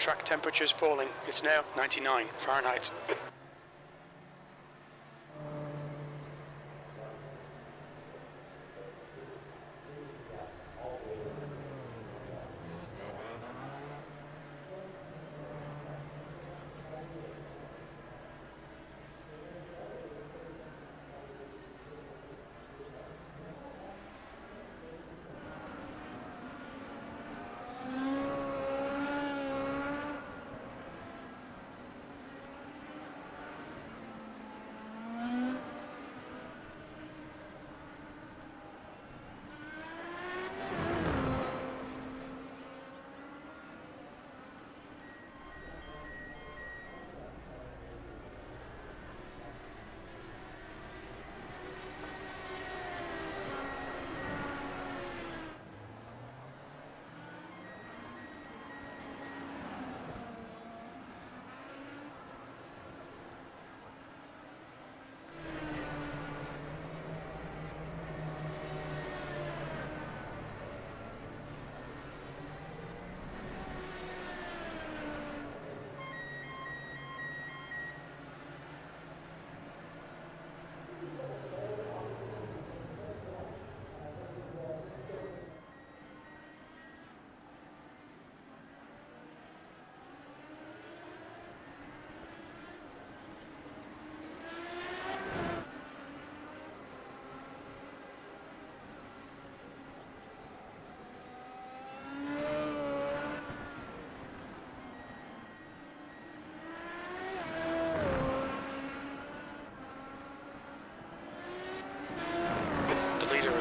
track temperature's falling. It's now 99 Fahrenheit.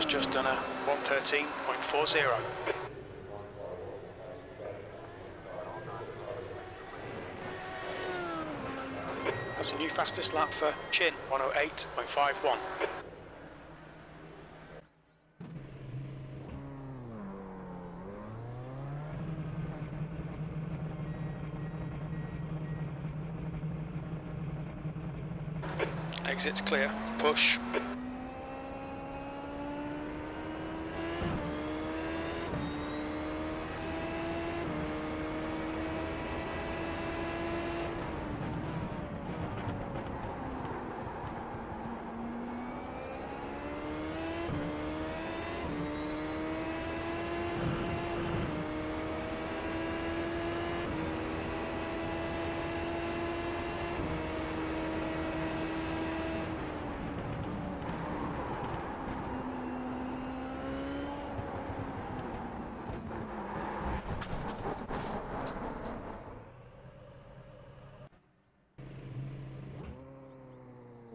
Just done a 1:13.40. That's a new fastest lap for Chin, 1:08.51. Exit's clear, push.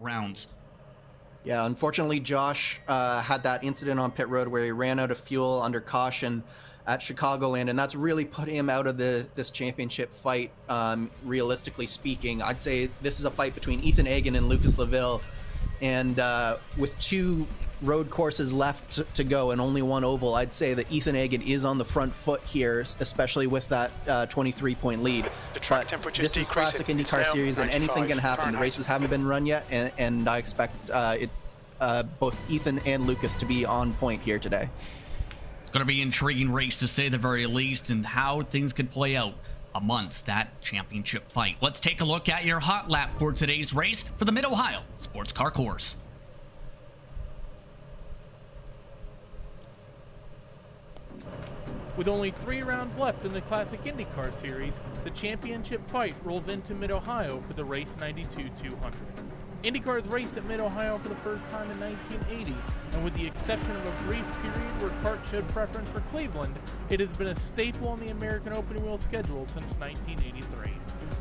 Rounds. Yeah, unfortunately, Josh had that incident on pit road where he ran out of fuel under caution at Chicagoland, and that's really put him out of this championship fight. Realistically speaking, I'd say this is a fight between Ethan Egan and Lucas Laville, and with 2 road courses left to go and only 1 oval, I'd say that Ethan Egan is on the front foot here, especially with that 23-point lead. But this is classic IndyCar series, and anything can happen. The races haven't been run yet, and I expect both Ethan and Lucas to be on point here today. It's going to be an intriguing race to say the very least, and how things could play out amongst that championship fight. Let's take a look at your hot lap for today's race for the Mid-Ohio Sports Car Course. With only 3 rounds left in the Classic IndyCar Series, the championship fight rolls into Mid-Ohio for the Race 92 200. IndyCar has raced at Mid-Ohio for the first time in 1980, and with the exception of a brief period where CART showed preference for Cleveland, it has been a staple on the American open wheel schedule since 1983.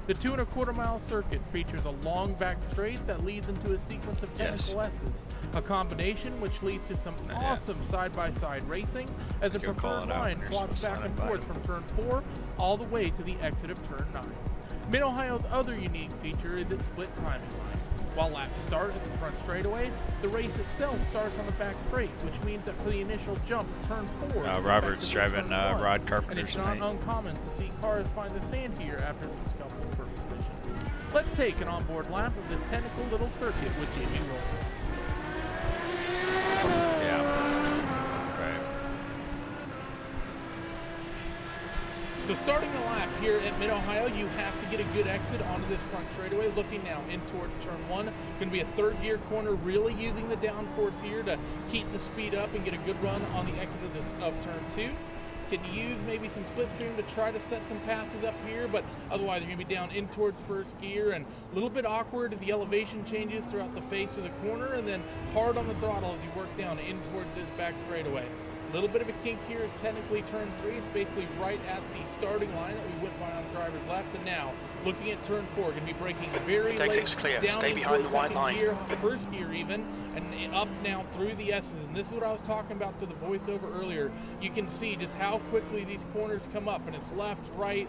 The 2.25-mile circuit features a long back straight that leads into a sequence of technical S's, a combination which leads to some awesome side-by-side racing as a preferred line swaps back and forth from turn 4 all the way to the exit of turn 9. Mid-Ohio's other unique feature is its split timing lines. While laps start at the front straightaway, the race itself starts on the back straight, which means that for the initial jump, turn 4 Robert's driving Rod Carpenter and it's tonight. not uncommon to see cars find the sand here after some scuffles for position. Let's take an onboard lap of this technical little circuit with Jamie Wilson. Yeah. Right. So starting the lap here at Mid-Ohio, you have to get a good exit onto this front straightaway. Looking now in towards turn 1. Going to be a third gear corner, really using the downforce here to keep the speed up and get a good run on the exit of turn 2. Can use maybe some slipstream to try to set some passes up here, but otherwise you're going to be down in towards first gear and a little bit awkward as the elevation changes throughout the face of the corner, and then hard on the throttle as you work down in towards this back straightaway. A little bit of a kink here is technically turn 3. It's basically right at the starting line that we went by on the driver's left, and now looking at turn 4, going to be braking very late clear. down Stay behind the white line. Gear, first gear even, and up now through the S's. And this is what I was talking about to the voiceover earlier. You can see just how quickly these corners come up, and it's left, right,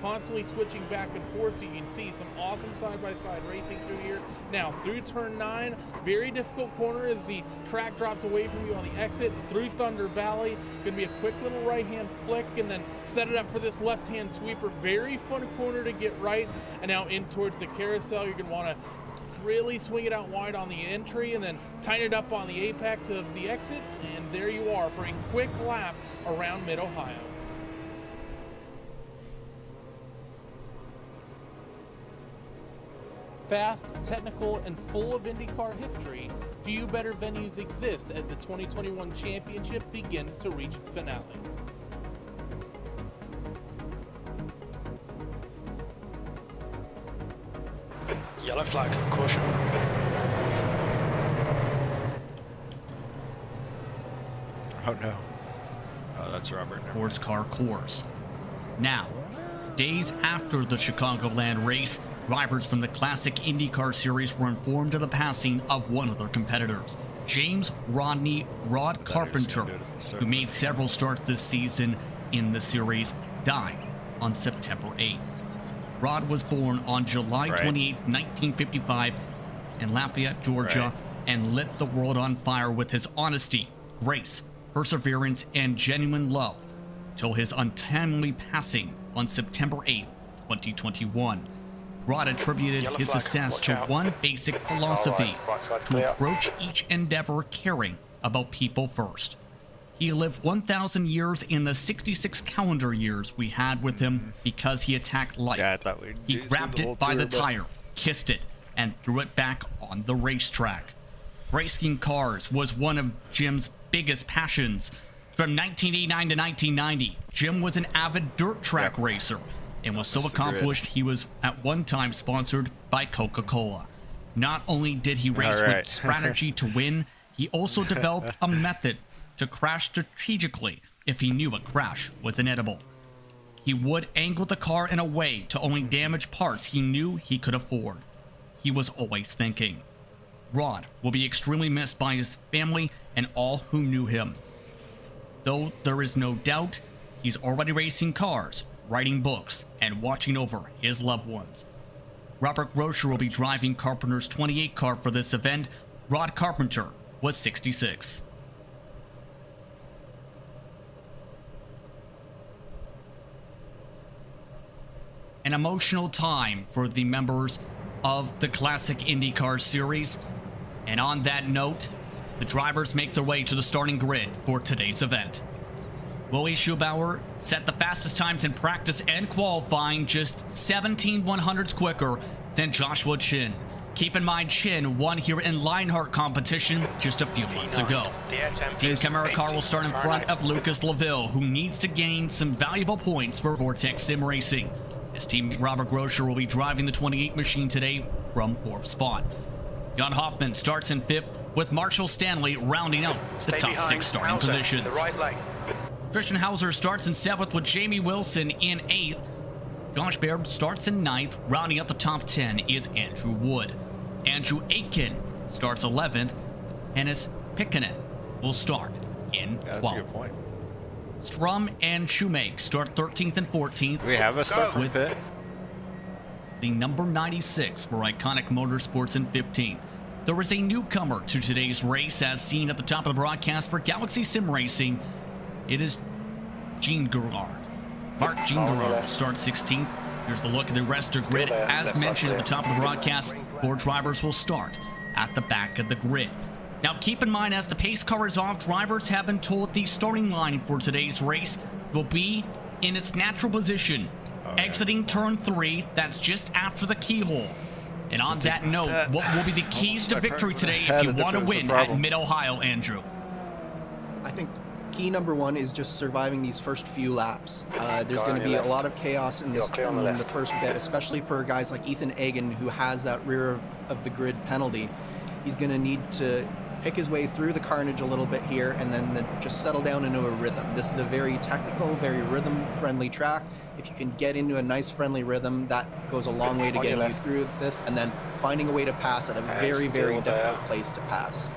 constantly switching back and forth. So you can see some awesome side-by-side racing through here. Now through turn 9, very difficult corner as the track drops away from you on the exit. Through Thunder Valley, going to be a quick little right-hand flick and then set it up for this left-hand sweeper. Very fun corner to get right. And now in towards the carousel, you're going to want to really swing it out wide on the entry and then tighten it up on the apex of the exit. And there you are for a quick lap around Mid-Ohio. Fast, technical, and full of IndyCar history, few better venues exist as the 2021 championship begins to reach its finale. Yellow flag, caution. Oh no. Oh, that's Robert. Sports car course. Now, days after the Chicagoland race, drivers from the classic IndyCar series were informed of the passing of one of their competitors, James Rodney "Rod" Carpenter, who made several starts this season in the series, died on September 8th. Rod was born on July 28, 1955 in Lafayette, Georgia, and lit the world on fire with his honesty, grace, perseverance, and genuine love till his untimely passing on September 8, 2021. Rod attributed his success to one basic philosophy: to approach each endeavor caring about people first. He lived 1,000 years in the 66 calendar years we had with him because he attacked life. Yeah, I thought He grabbed it by the tire, kissed it, and threw it back on the racetrack. Racing cars was one of Jim's biggest passions. From 1989 to 1990, Jim was an avid dirt track racer and was so accomplished he was at one time sponsored by Coca-Cola. Not only did he race with strategy to win, he also developed a method to crash strategically if he knew a crash was inevitable. He would angle the car in a way to only damage parts he knew he could afford. He was always thinking. Rod will be extremely missed by his family and all who knew him. Though there is no doubt, he's already racing cars, writing books, and watching over his loved ones. Robert Groscher will be driving Carpenter's 28 car for this event. Rod Carpenter was 66. An emotional time for the members of the classic IndyCar series. And on that note, the drivers make their way to the starting grid for today's event. Willie Schubauer set the fastest times in practice and qualifying, just 17 100ths quicker than Joshua Chin. Keep in mind, Chin won here in Lionheart competition just a few months ago. Team Camara car will start in front of Lucas Laville, who needs to gain some valuable points for Vortex Sim Racing. His teammate Robert Groscher will be driving the 28 machine today from 4th spot. Jan Hoffman starts in 5th, with Marshall Stanley rounding out the top 6 starting positions. Christian Hauser starts in 7th, with Jamie Wilson in 8th. Josh Baird starts in 9th. Rounding out the top 10 is Andrew Wood. Andrew Aitken starts 11th. Hennis Pikkinen will start in 12th. That's a good point. Strum and Shoemake start 13th and 14th. We have a start from pit. The number 96 for Iconic Motorsports in 15th. There is a newcomer to today's race, as seen at the top of the broadcast for Galaxy Sim Racing. It is Gene Gerard. Mark Gene Gerard starts 16th. Here's the look at the rest of the grid. As mentioned at the top of the broadcast, 4 drivers will start at the back of the grid. Now keep in mind, as the pace car is off, drivers have been told the starting line for today's race will be in its natural position, exiting turn 3. That's just after the keyhole. And on that note, what will be the keys to victory today if you want to win at Mid-Ohio, Andrew? I think key number 1 is just surviving these first few laps. There's going to be a lot of chaos in the first bit, especially for guys like Ethan Egan, who has that rear of the grid penalty. He's going to need to pick his way through the carnage a little bit here and then just settle down into a rhythm. This is a very technical, very rhythm-friendly track. If you can get into a nice, friendly rhythm, that goes a long way to getting you through this, and then finding a way to pass at a very, very difficult place to pass.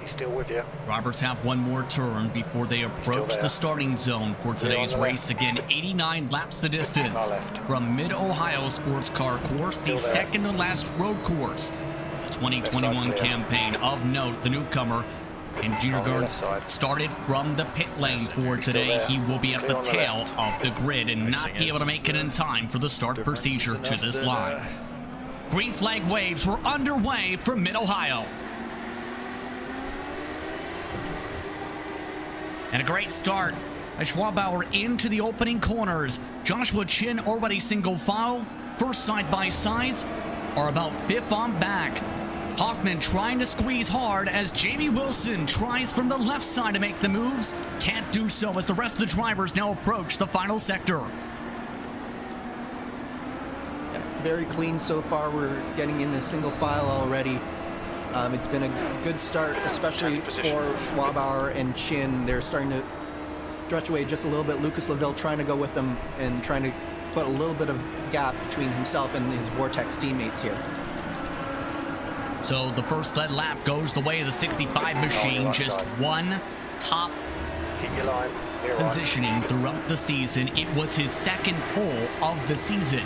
He's still with you. Drivers have one more turn before they approach the starting zone for today's race. Again, 89 laps the distance from Mid-Ohio Sports Car Course, the second to last road course. 2021 campaign. Of note, the newcomer and junior guard started from the pit lane for today. He will be at the tail of the grid and not be able to make it in time for the start procedure to this line. Green flag waves were underway from Mid-Ohio. And a great start by Schwabauer into the opening corners. Joshua Chin already single file. First side-by-sides are about 5th on back. Hoffman trying to squeeze hard as Jamie Wilson tries from the left side to make the moves. Can't do so as the rest of the drivers now approach the final sector. Yeah, very clean so far. We're getting into single file already. It's been a good start, especially for Schwabauer and Chin. They're starting to stretch away just a little bit. Lucas Laville trying to go with them and trying to put a little bit of gap between himself and his Vortex teammates here. So the first lead lap goes the way of the 65 machine. Just one top positioning throughout the season. It was his second pole of the season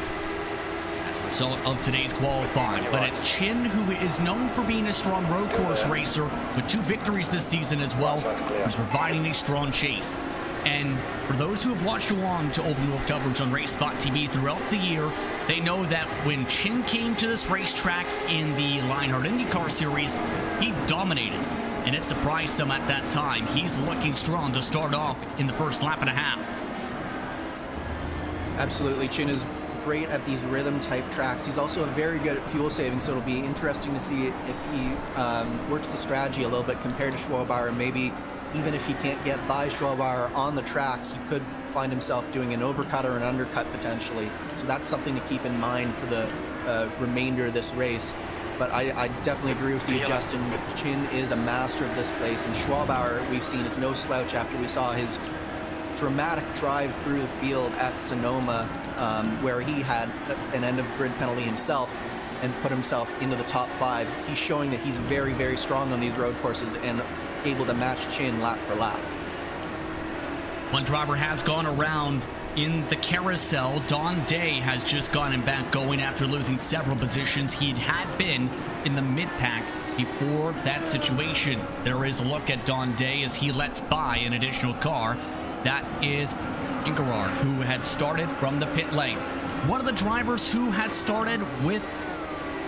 as a result of today's qualifying. But it's Chin, who is known for being a strong road course racer with 2 victories this season as well, who's providing a strong chase. And for those who have watched along to open wheel coverage on Race Spot TV throughout the year, they know that when Chin came to this racetrack in the Lionheart IndyCar Series, he dominated, and it surprised some at that time. He's looking strong to start off in the first lap and a half. Absolutely. Chin is great at these rhythm-type tracks. He's also very good at fuel saving, so it'll be interesting to see if he works the strategy a little bit compared to Schwabauer. Maybe even if he can't get by Schwabauer on the track, he could find himself doing an overcut or an undercut potentially. So that's something to keep in mind for the remainder of this race. But I definitely agree with you, Justin. Chin is a master of this place, and Schwabauer, we've seen, is no slouch after we saw his dramatic drive through the field at Sonoma, where he had an end-of-grid penalty himself and put himself into the top 5. He's showing that he's very, very strong on these road courses and able to match Chin lap for lap. One driver has gone around in the carousel. Don Day has just gotten back going after losing several positions. He had been in the mid-pack before that situation. There is a look at Don Day as he lets by an additional car. That is Ingerard, who had started from the pit lane. One of the drivers who had started with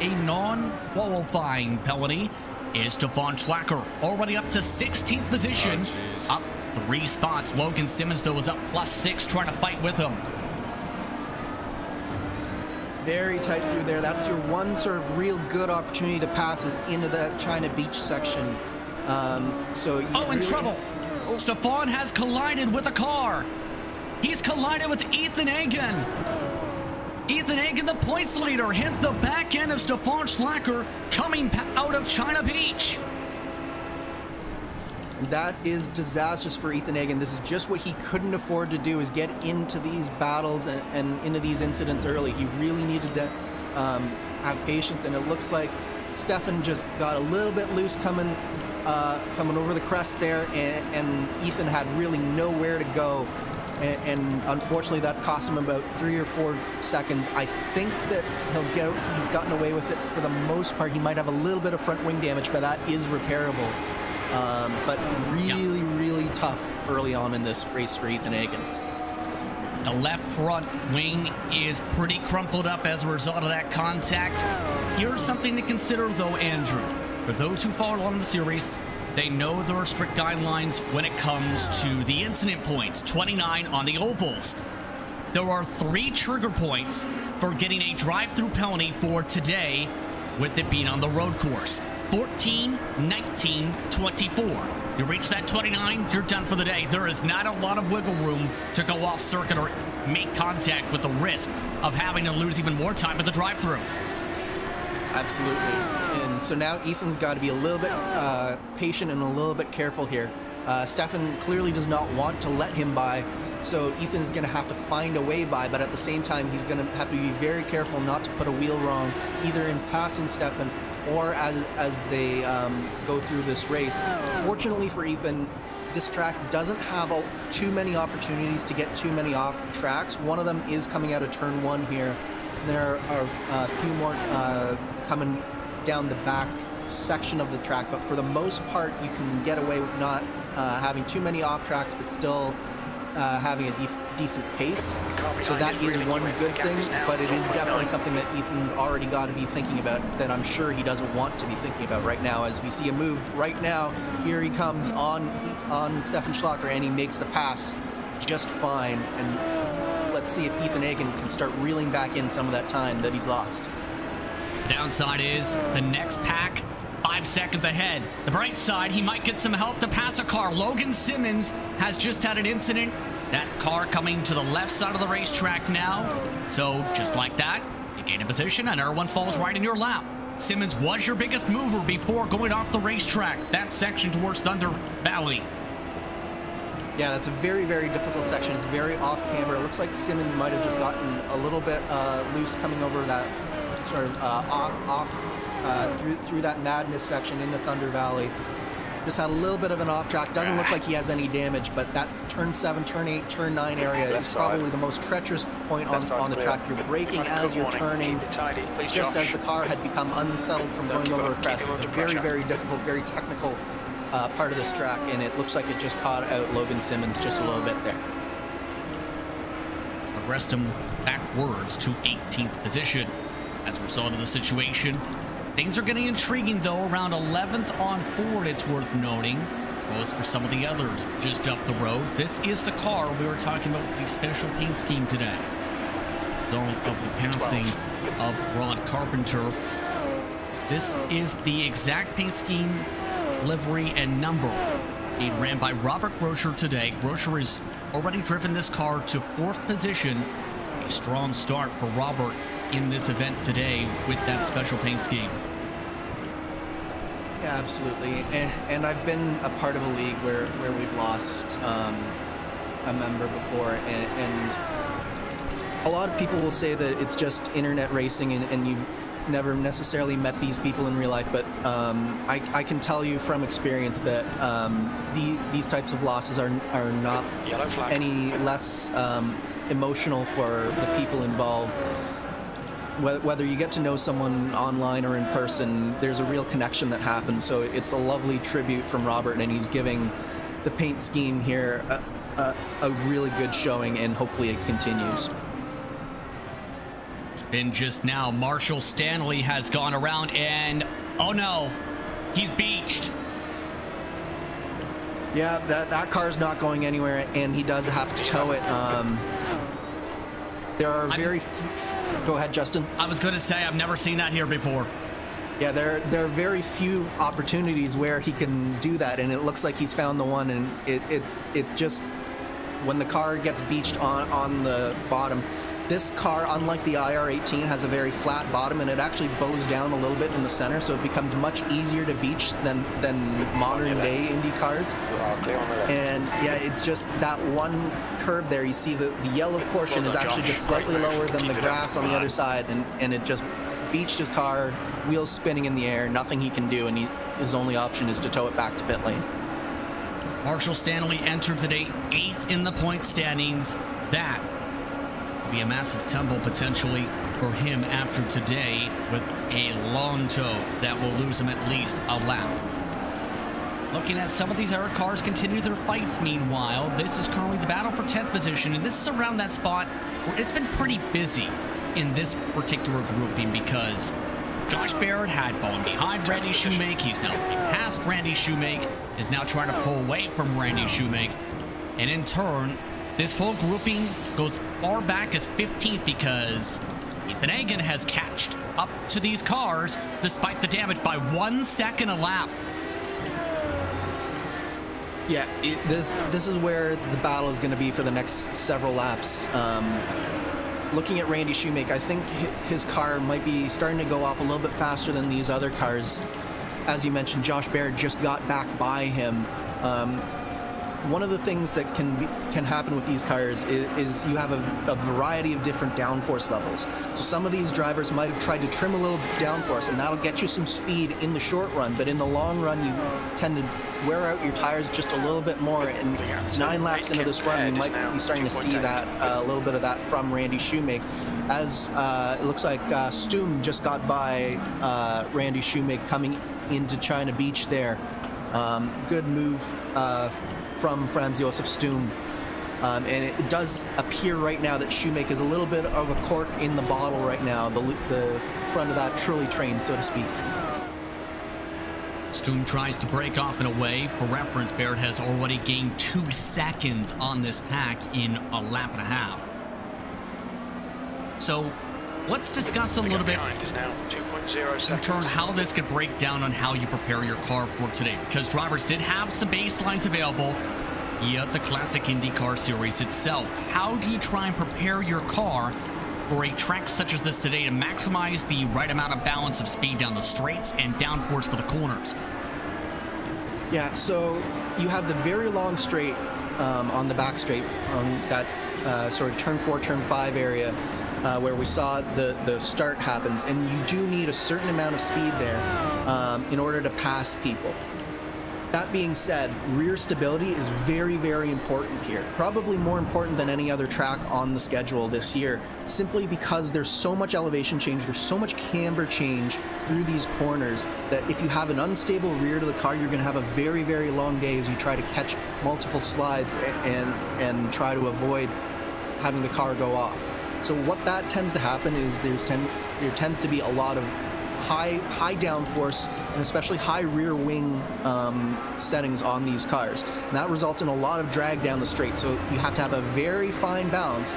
a non-qualifying penalty is Stefan Schlacker, already up to 16th position, up 3 spots. Logan Simmons, though, was up +6, trying to fight with him. Very tight through there. That's your one sort of real good opportunity to pass is into that China Beach section. In trouble. Stefan has collided with a car. He's collided with Ethan Egan. Ethan Egan, the points leader, hit the back end of Stefan Schlacker coming out of China Beach. And that is disastrous for Ethan Egan. This is just what he couldn't afford to do, is get into these battles and into these incidents early. He really needed to have patience, and it looks like Stefan just got a little bit loose coming over the crest there, and Ethan had really nowhere to go. And unfortunately, that's cost him about 3 or 4 seconds. I think that he's gotten away with it for the most part. He might have a little bit of front wing damage, but that is repairable. But really tough early on in this race for Ethan Egan. The left front wing is pretty crumpled up as a result of that contact. Here's something to consider, though, Andrew. For those who follow along the series, they know there are strict guidelines when it comes to the incident points, 29 on the ovals. There are 3 trigger points for getting a drive-through penalty for today, with it being on the road course. 14, 19, 24. You reach that 29, you're done for the day. There is not a lot of wiggle room to go off circuit or make contact with the risk of having to lose even more time at the drive-through. Absolutely. And so now Ethan's got to be a little bit patient and a little bit careful here. Stefan clearly does not want to let him by, so Ethan is going to have to find a way by, but at the same time, he's going to have to be very careful not to put a wheel wrong, either in passing Stefan or as they go through this race. Fortunately for Ethan, this track doesn't have too many opportunities to get too many off the tracks. One of them is coming out of turn 1 here. There are a few more coming down the back section of the track, but for the most part, you can get away with not having too many off tracks, but still having a decent pace. So that is one good thing, but it is definitely something that Ethan's already got to be thinking about, that I'm sure he doesn't want to be thinking about right now. As we see a move right now, here he comes on Stefan Schlacker, and he makes the pass just fine. And let's see if Ethan Hagen can start reeling back in some of that time that he's lost. The downside is the next pack 5 seconds ahead. The bright side, he might get some help to pass a car. Logan Simmons has just had an incident. That car coming to the left side of the racetrack now. So just like that, you gain a position and everyone falls right in your lap. Simmons was your biggest mover before going off the racetrack. That section towards Thunder Valley. Yeah, that's a very, very difficult section. It's very off camber. It looks like Simmons might have just gotten a little bit loose coming over that sort of off through that madness section into Thunder Valley. Just had a little bit of an off track. Doesn't look like he has any damage, but that turn 7, turn 8, turn 9 area is probably the most treacherous point on the track. You're braking as you're turning, just as the car had become unsettled from going over a crest. It's a very, very difficult, very technical part of this track, and it looks like it just caught out Logan Simmons just a little bit there. Progressed him backwards to 18th position as a result of the situation. Things are getting intriguing, though, around 11th on Ford, it's worth noting, as well as for some of the others just up the road. This is the car we were talking about with the special paint scheme today. Zone of the passing of Ron Carpenter. This is the exact paint scheme, livery, and number being ran by Robert Groscher today. Groscher has already driven this car to 4th position. A strong start for Robert in this event today with that special paint scheme. Yeah, absolutely. And I've been a part of a league where we've lost a member before, and a lot of people will say that it's just internet racing and you never necessarily met these people in real life, but I can tell you from experience that these types of losses are not any less emotional for the people involved. Whether you get to know someone online or in person, there's a real connection that happens. So it's a lovely tribute from Robert, and he's giving the paint scheme here a really good showing, and hopefully it continues. It's been just now. Marshall Stanley has gone around, and oh no, he's beached. Yeah, that car's not going anywhere, and he does have to tow it. There are very go ahead, Justin. I was going to say, I've never seen that here before. Yeah, there are very few opportunities where he can do that, and it looks like he's found the one, and it's just when the car gets beached on the bottom. This car, unlike the IR18, has a very flat bottom, and it actually bows down a little bit in the center, so it becomes much easier to beach than modern day Indy cars. And yeah, it's just that one curve there. You see the yellow portion is actually just slightly lower than the grass on the other side, and it just beached his car, wheels spinning in the air, nothing he can do, and his only option is to tow it back to pit lane. Marshall Stanley entered today 8th in the point standings. That be a massive tumble potentially for him after today, with a long tow that will lose him at least a lap. Looking at some of these other cars continue their fights meanwhile. This is currently the battle for 10th position, and this is around that spot where it's been pretty busy in this particular grouping, because Josh Baird had fallen behind Randy Shoemake. He's now past Randy Shoemake, is now trying to pull away from Randy Shoemake. And in turn, this whole grouping goes far back as 15th because Ethan Hagen has catched up to these cars despite the damage by 1 second a lap. Yeah, this is where the battle is going to be for the next several laps. Looking at Randy Shoemake, I think his car might be starting to go off a little bit faster than these other cars. As you mentioned, Josh Baird just got back by him. One of the things that can happen with these cars is you have a variety of different downforce levels. So some of these drivers might have tried to trim a little downforce, and that'll get you some speed in the short run, but in the long run you tend to wear out your tires just a little bit more, and 9 laps into this run you might be starting to see that a little bit of that from Randy Shoemake, as it looks like Stum just got by Randy Shoemake coming into China Beach there. Good move from Franz Josef Stum. And it does appear right now that Shoemake is a little bit of a cork in the bottle right now, the front of that trolley train, so to speak. Stum tries to break off and away. For reference, Baird has already gained 2 seconds on this pack in a lap and a half. So let's discuss a little bit in turn how this could break down on how you prepare your car for today, because drivers did have some baselines available via the Classic IndyCar Series itself. How do you try and prepare your car for a track such as this today to maximize the right amount of balance of speed down the straights and downforce for the corners? Yeah, so you have the very long straight on the back straight on that sort of turn 4, turn 5 area where we saw the start happens, and you do need a certain amount of speed there in order to pass people. That being said, rear stability is very, very important here. Probably more important than any other track on the schedule this year, simply because there's so much elevation change, there's so much camber change through these corners that if you have an unstable rear to the car, you're going to have a very, very long day as you try to catch multiple slides and try to avoid having the car go off. So what that tends to happen is there tends to be a lot of high downforce and especially high rear wing settings on these cars, and that results in a lot of drag down the straight. So you have to have a very fine balance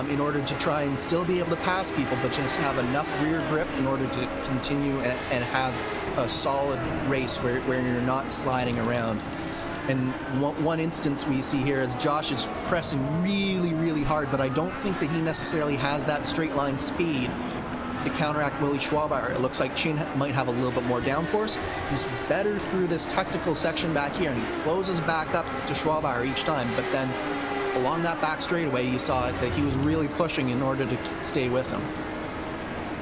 in order to try and still be able to pass people, but just have enough rear grip in order to continue and have a solid race where you're not sliding around. And one instance we see here is Josh is pressing really, really hard, but I don't think that he necessarily has that straight line speed to counteract Willie Schwabauer. It looks like Chin might have a little bit more downforce. He's better through this technical section back here, and he closes back up to Schwabauer each time, but then along that back straightaway you saw that he was really pushing in order to stay with him.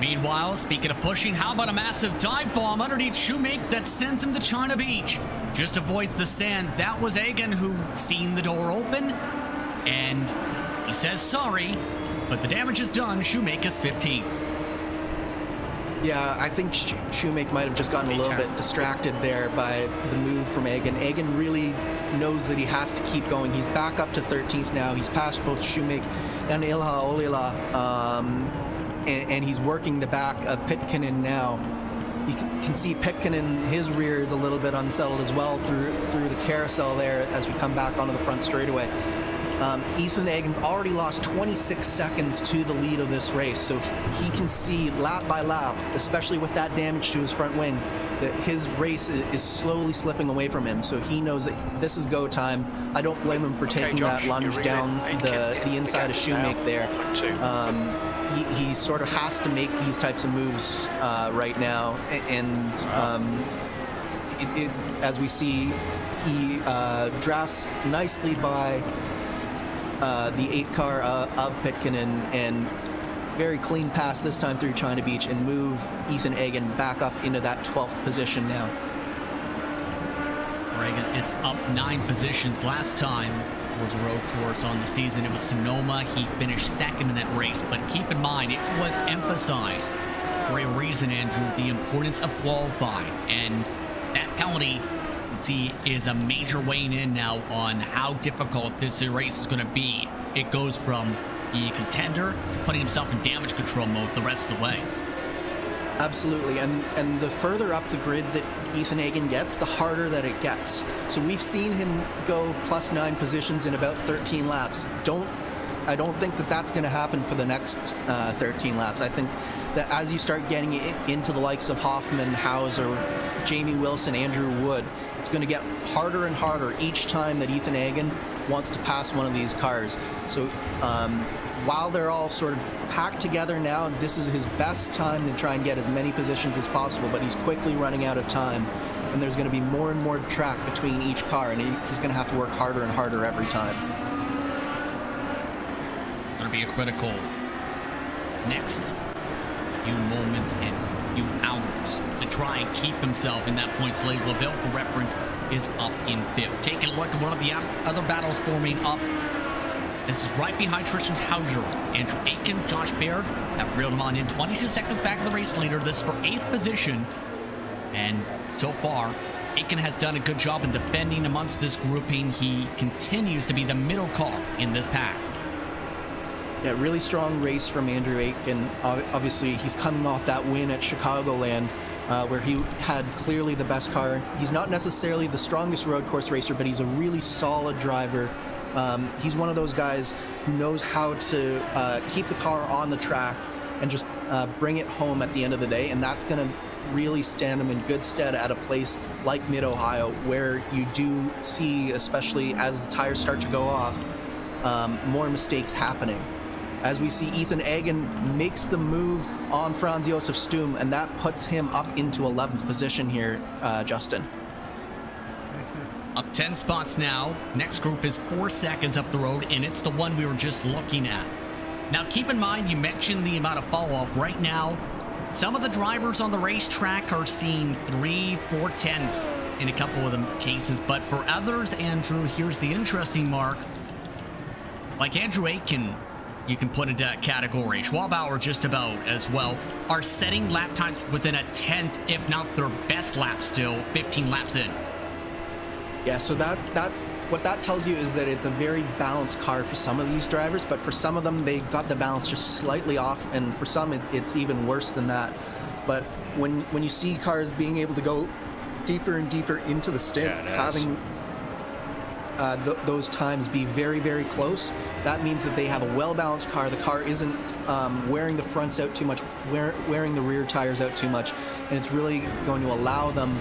Meanwhile, speaking of pushing, how about a massive dive bomb underneath Shoemake that sends him to China Beach? Just avoids the sand. That was Hagen who seen the door open, and he says sorry, but the damage is done. Shoemake is 15th. Yeah, I think Shoemake might have just gotten a little bit distracted there by the move from Hagen. Hagen really knows that he has to keep going. He's back up to 13th now. He's passed both Shoemake and Ilha Olila, and he's working the back of Pitkinen now. You can see Pitkinen, his rear is a little bit unsettled as well through the carousel there as we come back onto the front straightaway. Ethan Hagen's already lost 26 seconds to the lead of this race, so he can see lap by lap, especially with that damage to his front wing, that his race is slowly slipping away from him. So he knows that this is go time. I don't blame him for taking that lunge down the inside of Shoemake there. He sort of has to make these types of moves right now, and as we see, he drafts nicely by the 8 car of Pitkinen, and very clean pass this time through China Beach, and move Ethan Hagen back up into that 12th position now. Hagen, it's up 9 positions. Last time was a road course on the season. It was Sonoma. He finished second in that race, but keep in mind, it was emphasized for a reason, Andrew, the importance of qualifying, and that penalty, see, is a major weighing in now on how difficult this race is going to be. It goes from being a contender to putting himself in damage control mode the rest of the way. Absolutely, and the further up the grid that Ethan Hagen gets, the harder that it gets. So we've seen him go +9 positions in about 13 laps. I don't think that that's going to happen for the next 13 laps. I think that as you start getting into the likes of Hoffman, Hauser, Jamie Wilson, Andrew Wood, it's going to get harder and harder each time that Ethan Hagen wants to pass one of these cars. So while they're all sort of packed together now, this is his best time to try and get as many positions as possible, but he's quickly running out of time, and there's going to be more and more track between each car, and he's going to have to work harder and harder every time. Going to be a critical next few moments and few hours to try and keep himself in that points lead. Laville, for reference, is up in 5th. Taking a look at one of the other battles forming up. This is right behind Tristan Hauser. Andrew Aiken, Josh Baird have reeled him on in 22 seconds back of the race leader. This for 8th position. And so far, Aiken has done a good job in defending amongst this grouping. He continues to be the middle car in this pack. Yeah, really strong race from Andrew Aiken. Obviously, he's coming off that win at Chicagoland, where he had clearly the best car. He's not necessarily the strongest road course racer, but he's a really solid driver. He's one of those guys who knows how to keep the car on the track and just bring it home at the end of the day, and that's going to really stand him in good stead at a place like Mid-Ohio, where you do see, especially as the tires start to go off, more mistakes happening. As we see, Ethan Hagen makes the move on Franz Josef Stum, and that puts him up into 11th position here, Justin. Up 10 spots now. Next group is 4 seconds up the road, and it's the one we were just looking at. Now, keep in mind, you mentioned the amount of fall-off. Right now, some of the drivers on the racetrack are seeing 3-4 tenths in a couple of the cases, but for others, Andrew, here's the interesting mark. Like Andrew Aiken, you can put into that category. Schwabauer just about as well, are setting lap times within a tenth, if not their best lap still, 15 laps in. Yeah, so what that tells you is that it's a very balanced car for some of these drivers, but for some of them, they got the balance just slightly off, and for some, it's even worse than that. But when you see cars being able to go deeper and deeper into the stint, having those times be very, very close, that means that they have a well-balanced car. The car isn't wearing the fronts out too much, wearing the rear tires out too much, and it's really going to allow them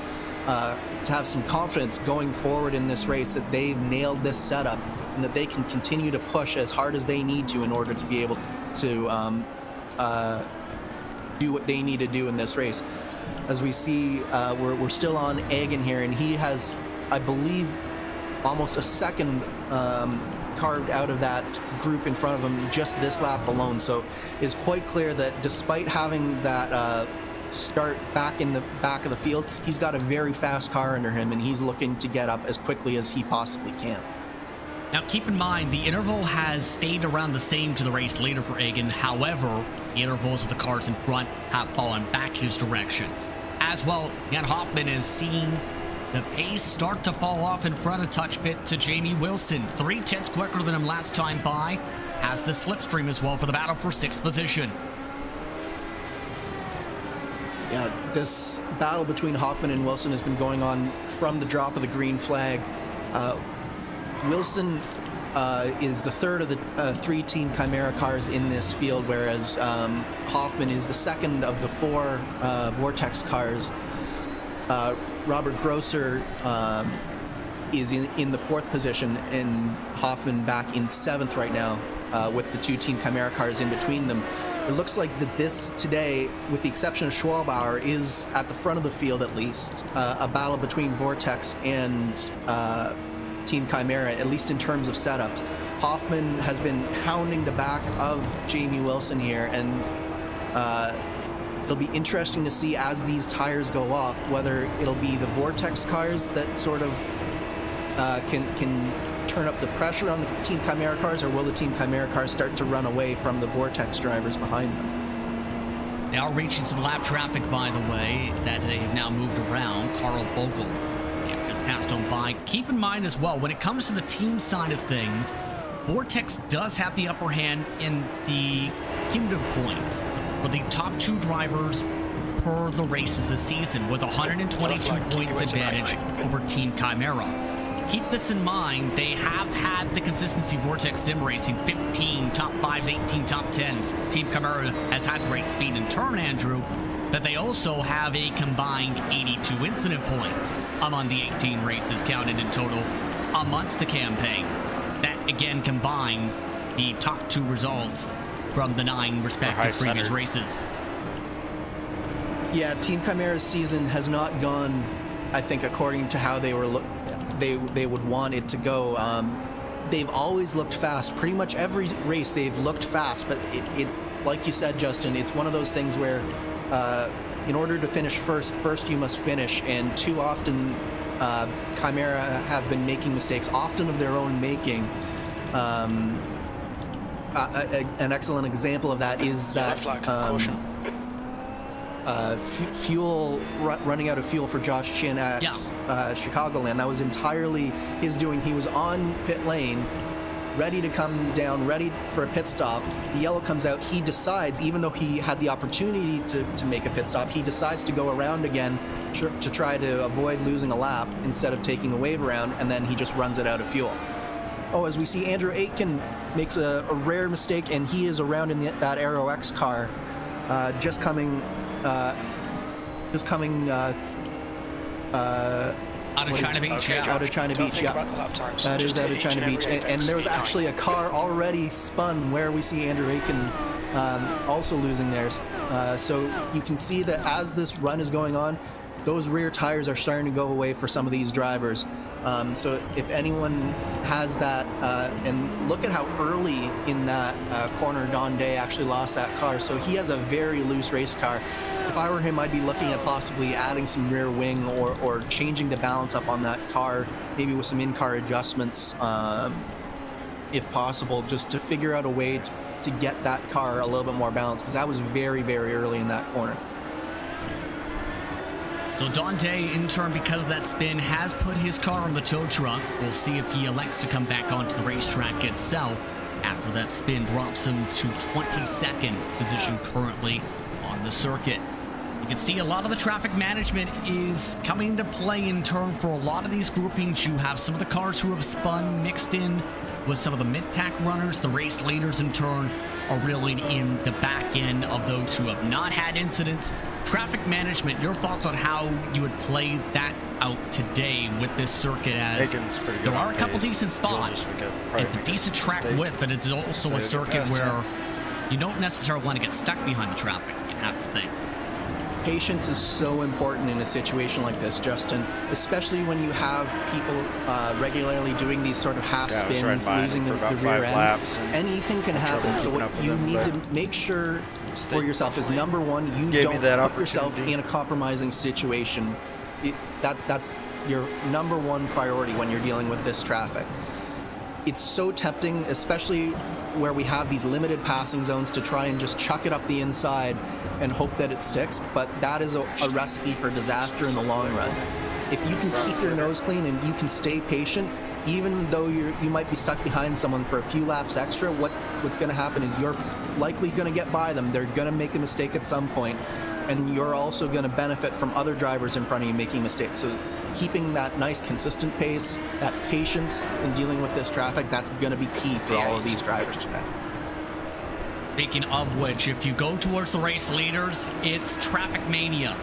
to have some confidence going forward in this race that they've nailed this setup and that they can continue to push as hard as they need to in order to be able to do what they need to do in this race. As we see, we're still on Hagen here, and he has, I believe, almost a second carved out of that group in front of him just this lap alone. So it's quite clear that despite having that start back in the back of the field, he's got a very fast car under him, and he's looking to get up as quickly as he possibly can. Now keep in mind, the interval has stayed around the same to the race leader for Hagen. However, the intervals of the cars in front have fallen back his direction. As well, Jan Hoffman is seeing the pace start to fall off in front a touch bit to Jamie Wilson. 3 tenths quicker than him last time by. Has the slipstream as well for the battle for 6th position. Yeah, this battle between Hoffman and Wilson has been going on from the drop of the green flag. Wilson is the third of the 3 Team Chimera cars in this field, whereas Hoffman is the second of the 4 Vortex cars. Robert Grosser is in the 4th position, and Hoffman back in 7th right now, with the 2 Team Chimera cars in between them. It looks like that this today, with the exception of Schwabauer, is at the front of the field at least, a battle between Vortex and Team Chimera, at least in terms of setups. Hoffman has been hounding the back of Jamie Wilson here, and it'll be interesting to see as these tires go off whether it'll be the Vortex cars that sort of can turn up the pressure on the Team Chimera cars, or will the Team Chimera cars start to run away from the Vortex drivers behind them? They are reaching some lap traffic, by the way, that they have now moved around. Carl Bogle just passed on by. Keep in mind as well, when it comes to the team side of things, Vortex does have the upper hand in the cumulative points for the top 2 drivers per the races this season with 122 points advantage over Team Chimera. Keep this in mind, they have had the consistency Vortex Sim Racing, 15 top 5s, 18 top 10s. Team Chimera has had great speed in turn, Andrew, but they also have a combined 82 incident points among the 18 races counted in total amongst the campaign. That again combines the top 2 results from the 9 respective previous races. Yeah, Team Chimera's season has not gone, I think, according to how they were they would want it to go. They've always looked fast. Pretty much every race they've looked fast, but it like you said, Justin, it's one of those things where in order to finish first you must finish, and too often Chimera have been making mistakes, often of their own making. An excellent example of that is that running out of fuel for Josh Chin at Chicagoland. That was entirely his doing. He was on pit lane, ready to come down, ready for a pit stop. The yellow comes out. He decides, even though he had the opportunity to make a pit stop, he decides to go around again to try to avoid losing a lap instead of taking the wave around, and then he just runs it out of fuel. Oh, as we see, Andrew Aitken makes a rare mistake, and he is around in that Aero X car, just coming out of China Beach. Out of China Beach, yeah. That is out of China Beach. And there was actually a car already spun where we see Andrew Aitken also losing theirs. So you can see that as this run is going on, those rear tires are starting to go away for some of these drivers. So if anyone has that, and look at how early in that corner Don Day actually lost that car. So he has a very loose race car. If I were him, I'd be looking at possibly adding some rear wing or changing the balance up on that car, maybe with some in-car adjustments, if possible, just to figure out a way to get that car a little bit more balanced, because that was very, very early in that corner. So Dante, in turn, because of that spin, has put his car on the tow truck. We'll see if he elects to come back onto the racetrack itself after that spin drops him to 22nd position currently on the circuit. You can see a lot of the traffic management is coming into play in turn for a lot of these groupings. You have some of the cars who have spun mixed in with some of the mid-pack runners. The race leaders, in turn, are reeling in the back end of those who have not had incidents. Traffic management, your thoughts on how you would play that out today with this circuit, as there are a couple decent spots. It's a decent track width, but it's also a circuit where you don't necessarily want to get stuck behind the traffic, you'd have to think. Patience is so important in a situation like this, Justin, especially when you have people regularly doing these sort of half spins, losing the rear end. Anything can happen. So what you need to make sure for yourself is, number one, you don't put yourself in a compromising situation. That's your number one priority when you're dealing with this traffic. It's so tempting, especially where we have these limited passing zones, to try and just chuck it up the inside and hope that it sticks, but that is a recipe for disaster in the long run. If you can keep your nose clean and you can stay patient, even though you might be stuck behind someone for a few laps extra, what's going to happen is you're likely going to get by them. They're going to make a mistake at some point, and you're also going to benefit from other drivers in front of you making mistakes. So keeping that nice consistent pace, that patience in dealing with this traffic, that's going to be key for all of these drivers today. Speaking of which, if you go towards the race leaders, it's Traffic Mania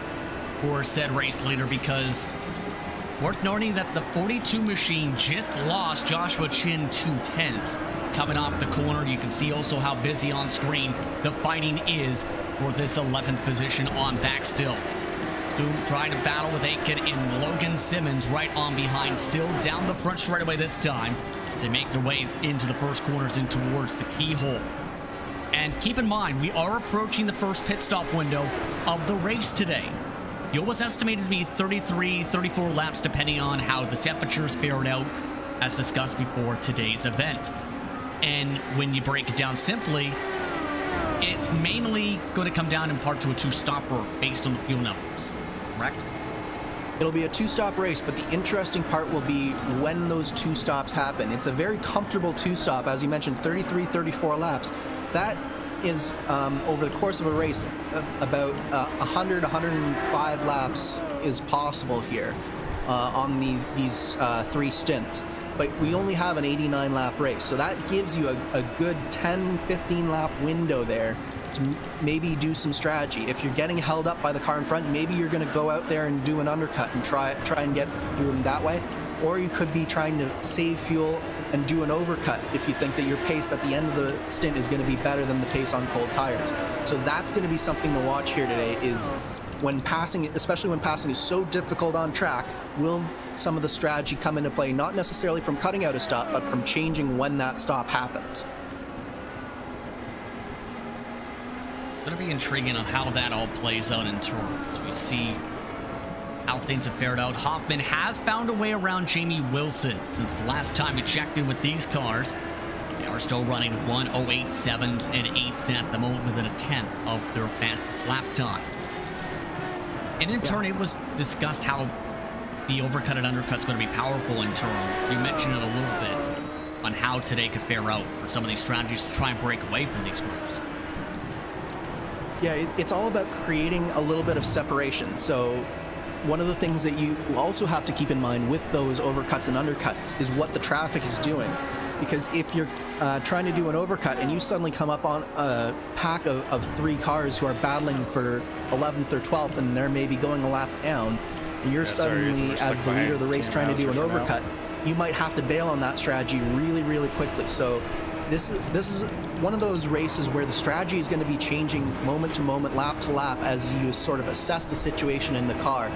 for said race leader, because worth noting that the 42 machine just lost Joshua Chin 2/10 coming off the corner. You can see also how busy on screen the fighting is for this 11th position on back still. Stu trying to battle with Aitken and Logan Simmons right on behind, still down the front straightaway this time as they make their way into the first corners and towards the keyhole. And keep in mind, we are approaching the first pit stop window of the race today. Fuel was estimated to be 33, 34 laps, depending on how the temperatures fared out, as discussed before today's event. And when you break it down simply, it's mainly going to come down in part to a two-stopper based on the fuel numbers, correct? It'll be a two-stop race, but the interesting part will be when those two stops happen. It's a very comfortable two-stop, as you mentioned, 33, 34 laps. That is over the course of a race, about 100, 105 laps is possible here on these 3 stints. But we only have an 89 lap race, so that gives you a good 10, 15 lap window there to maybe do some strategy. If you're getting held up by the car in front, maybe you're going to go out there and do an undercut and try and get through them that way. Or you could be trying to save fuel and do an overcut if you think that your pace at the end of the stint is going to be better than the pace on cold tires. So that's going to be something to watch here today, is when passing, especially when passing is so difficult on track, will some of the strategy come into play, not necessarily from cutting out a stop, but from changing when that stop happens. Going to be intriguing on how that all plays out in turns. We see how things have fared out. Hoffman has found a way around Jamie Wilson since the last time we checked in with these cars. They are still running 1:08.7s and 8s at the moment, within a tenth of their fastest lap times. And in turn, it was discussed how the overcut and undercut is going to be powerful in turn. You mentioned it a little bit on how today could fare out for some of these strategies to try and break away from these groups. Yeah, it's all about creating a little bit of separation. So one of the things that you also have to keep in mind with those overcuts and undercuts is what the traffic is doing. Because if you're trying to do an overcut and you suddenly come up on a pack of 3 cars who are battling for 11th or 12th, and they're maybe going a lap down, and you're suddenly, as the leader of the race, trying to do an overcut, you might have to bail on that strategy really, really quickly. So this is one of those races where the strategy is going to be changing moment to moment, lap to lap, as you sort of assess the situation in the car.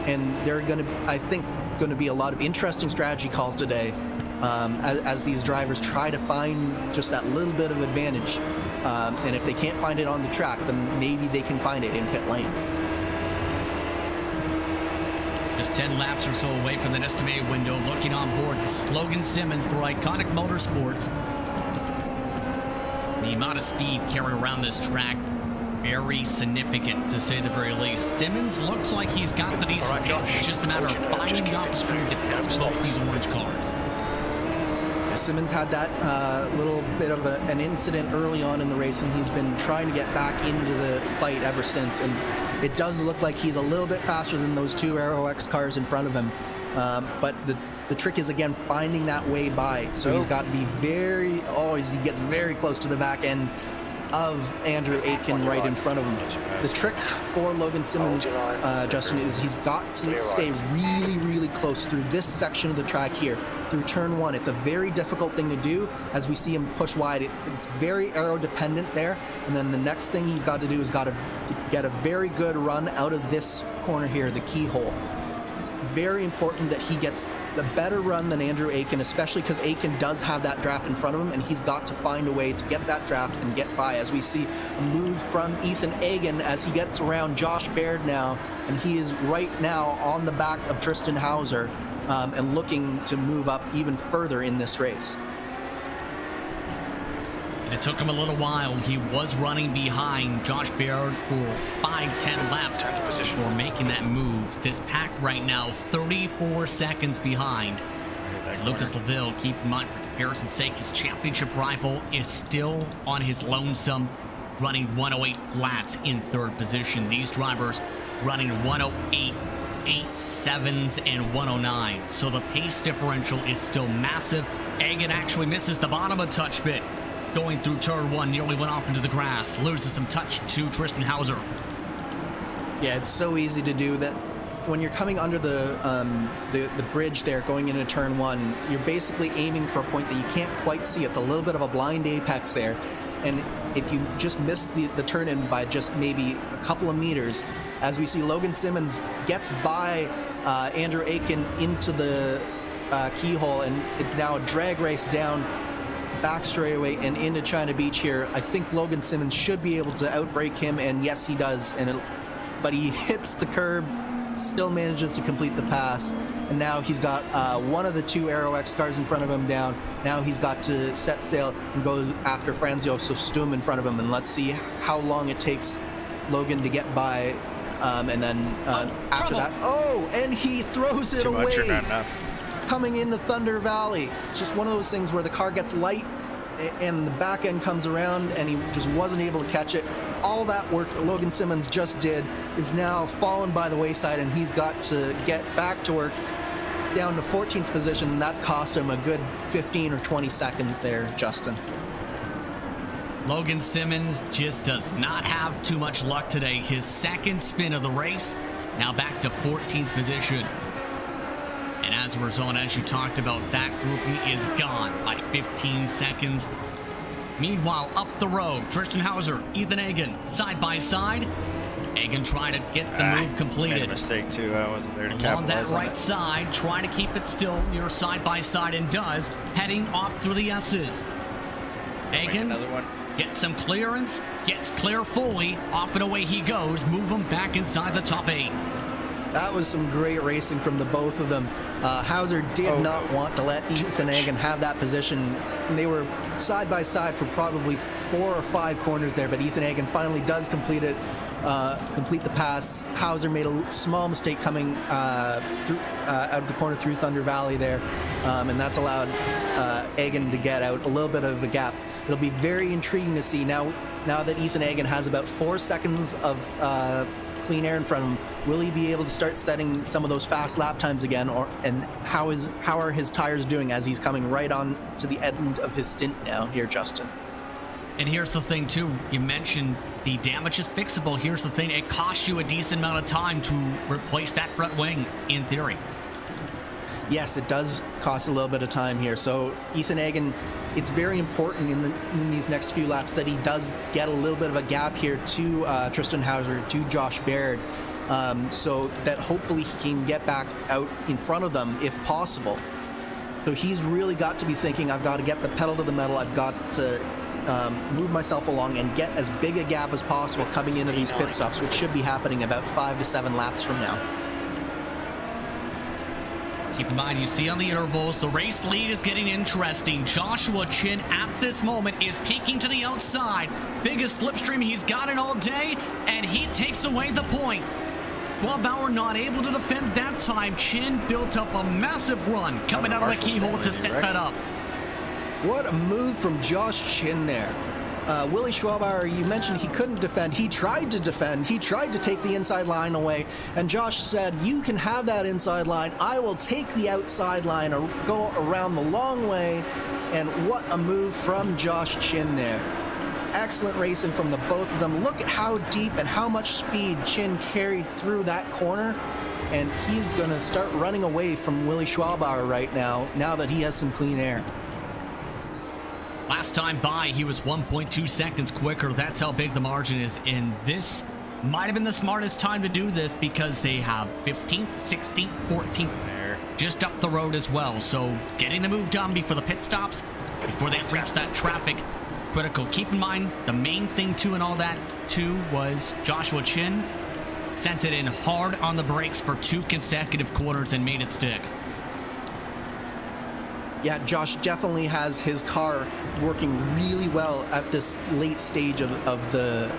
And there are going to, I think, going to be a lot of interesting strategy calls today as these drivers try to find just that little bit of advantage. And if they can't find it on the track, then maybe they can find it in pit lane. Just 10 laps or so away from the estimated window. Looking on board, this is Logan Simmons for Iconic Motorsports. The amount of speed carried around this track, very significant to say the very least. Simmons looks like he's got the decent pace. It's just a matter of finding the opportunity to pass both these orange cars. Yeah, Simmons had that little bit of an incident early on in the race, and he's been trying to get back into the fight ever since. And it does look like he's a little bit faster than those 2 Aero X cars in front of him. But the trick is, again, finding that way by. So he's got to be very, he gets very close to the back end of Andrew Aitken right in front of him. The trick for Logan Simmons, Justin, is he's got to stay really, really close through this section of the track here, through turn 1. It's a very difficult thing to do as we see him push wide. It's very aero dependent there. And then the next thing he's got to do is got to get a very good run out of this corner here, the keyhole. It's very important that he gets the better run than Andrew Aitken, especially because Aitken does have that draft in front of him, and he's got to find a way to get that draft and get by, as we see a move from Ethan Agan as he gets around Josh Baird now, and he is right now on the back of Tristan Hauser and looking to move up even further in this race. And it took him a little while. He was running behind Josh Baird for 5-10 laps before making that move. This pack right now, 34 seconds behind. Lucas Laville, keep in mind, for comparison's sake, his championship rival is still on his lonesome, running 108 flats in 3rd position. These drivers running 108, 8.7s, and 109. So the pace differential is still massive. Agan actually misses the bottom a touch bit. Going through turn 1, nearly went off into the grass. Loses some touch to Tristan Hauser. Yeah, it's so easy to do that. When you're coming under the bridge there, going into turn 1, you're basically aiming for a point that you can't quite see. It's a little bit of a blind apex there. And if you just miss the turn in by just maybe a couple of meters, as we see Logan Simmons gets by Andrew Aitken into the keyhole, and it's now a drag race down back straightaway and into China Beach here. I think Logan Simmons should be able to outbrake him, and yes, he does. But he hits the curb, still manages to complete the pass, and now he's got one of the 2 Aero X cars in front of him down. Now he's got to set sail and go after Franz Josef Stum in front of him, and let's see how long it takes Logan to get by. And then after that, and he throws it away. Coming into Thunder Valley. It's just one of those things where the car gets light and the back end comes around and he just wasn't able to catch it. All that work that Logan Simmons just did is now fallen by the wayside, and he's got to get back to work down to 14th position, and that's cost him a good 15 or 20 seconds there, Justin. Logan Simmons just does not have too much luck today. His second spin of the race, now back to 14th position. And as a result, as you talked about, that grouping is gone by 15 seconds. Meanwhile, up the road, Tristan Hauser, Ethan Hagen, side by side. Hagen trying to get the move completed. Made a mistake too. I wasn't there to capitalize on that right it. side, trying to keep it still near side by side, and does, heading off through the S's. Hagen Another one. gets some clearance, gets clear fully, off and away he goes, move him back inside the top 8. That was some great racing from the both of them. Hauser did not want to let Ethan Hagen have that position. They were side by side for probably 4 or 5 corners there, but Ethan Hagen finally does complete it, complete the pass. Hauser made a small mistake coming through, out of the corner through Thunder Valley there, and that's allowed Hagen to get out a little bit of a gap. It'll be very intriguing to see now that Ethan Hagen has about 4 seconds of clean air in front of him. Will he be able to start setting some of those fast lap times again, and how are his tires doing as he's coming right on to the end of his stint now here, Justin? And here's the thing too, you mentioned the damage is fixable. Here's the thing, it costs you a decent amount of time to replace that front wing in theory. Yes, it does cost a little bit of time here. So Ethan Hagen, it's very important in these next few laps that he does get a little bit of a gap here to Tristan Hauser, to Josh Baird, so that hopefully he can get back out in front of them if possible. So he's really got to be thinking, I've got to get the pedal to the metal, I've got to move myself along and get as big a gap as possible coming into these pit stops, which should be happening about 5 to 7 laps from now. Keep in mind, you see on the intervals, the race lead is getting interesting. Joshua Chin at this moment is peeking to the outside. Biggest slipstream he's gotten all day, and he takes away the point. 12-hour not able to defend that time. Chin built up a massive run coming out of the keyhole to set that up. What a move from Josh Chin there. Willie Schwabauer, you mentioned he couldn't defend. He tried to defend. He tried to take the inside line away. And Josh said, you can have that inside line. I will take the outside line or go around the long way. And what a move from Josh Chin there. Excellent racing from the both of them. Look at how deep and how much speed Chin carried through that corner. And he's going to start running away from Willie Schwabauer right now that he has some clean air. Last time by, he was 1.2 seconds quicker. That's how big the margin is. And this might have been the smartest time to do this because they have 15th, 16th, 14th just up the road as well. So getting the move done before the pit stops, before they reach that traffic, critical. Keep in mind, the main thing too and all that too was Joshua Chin sent it in hard on the brakes for 2 consecutive corners and made it stick. Yeah, Josh definitely has his car working really well at this late stage of the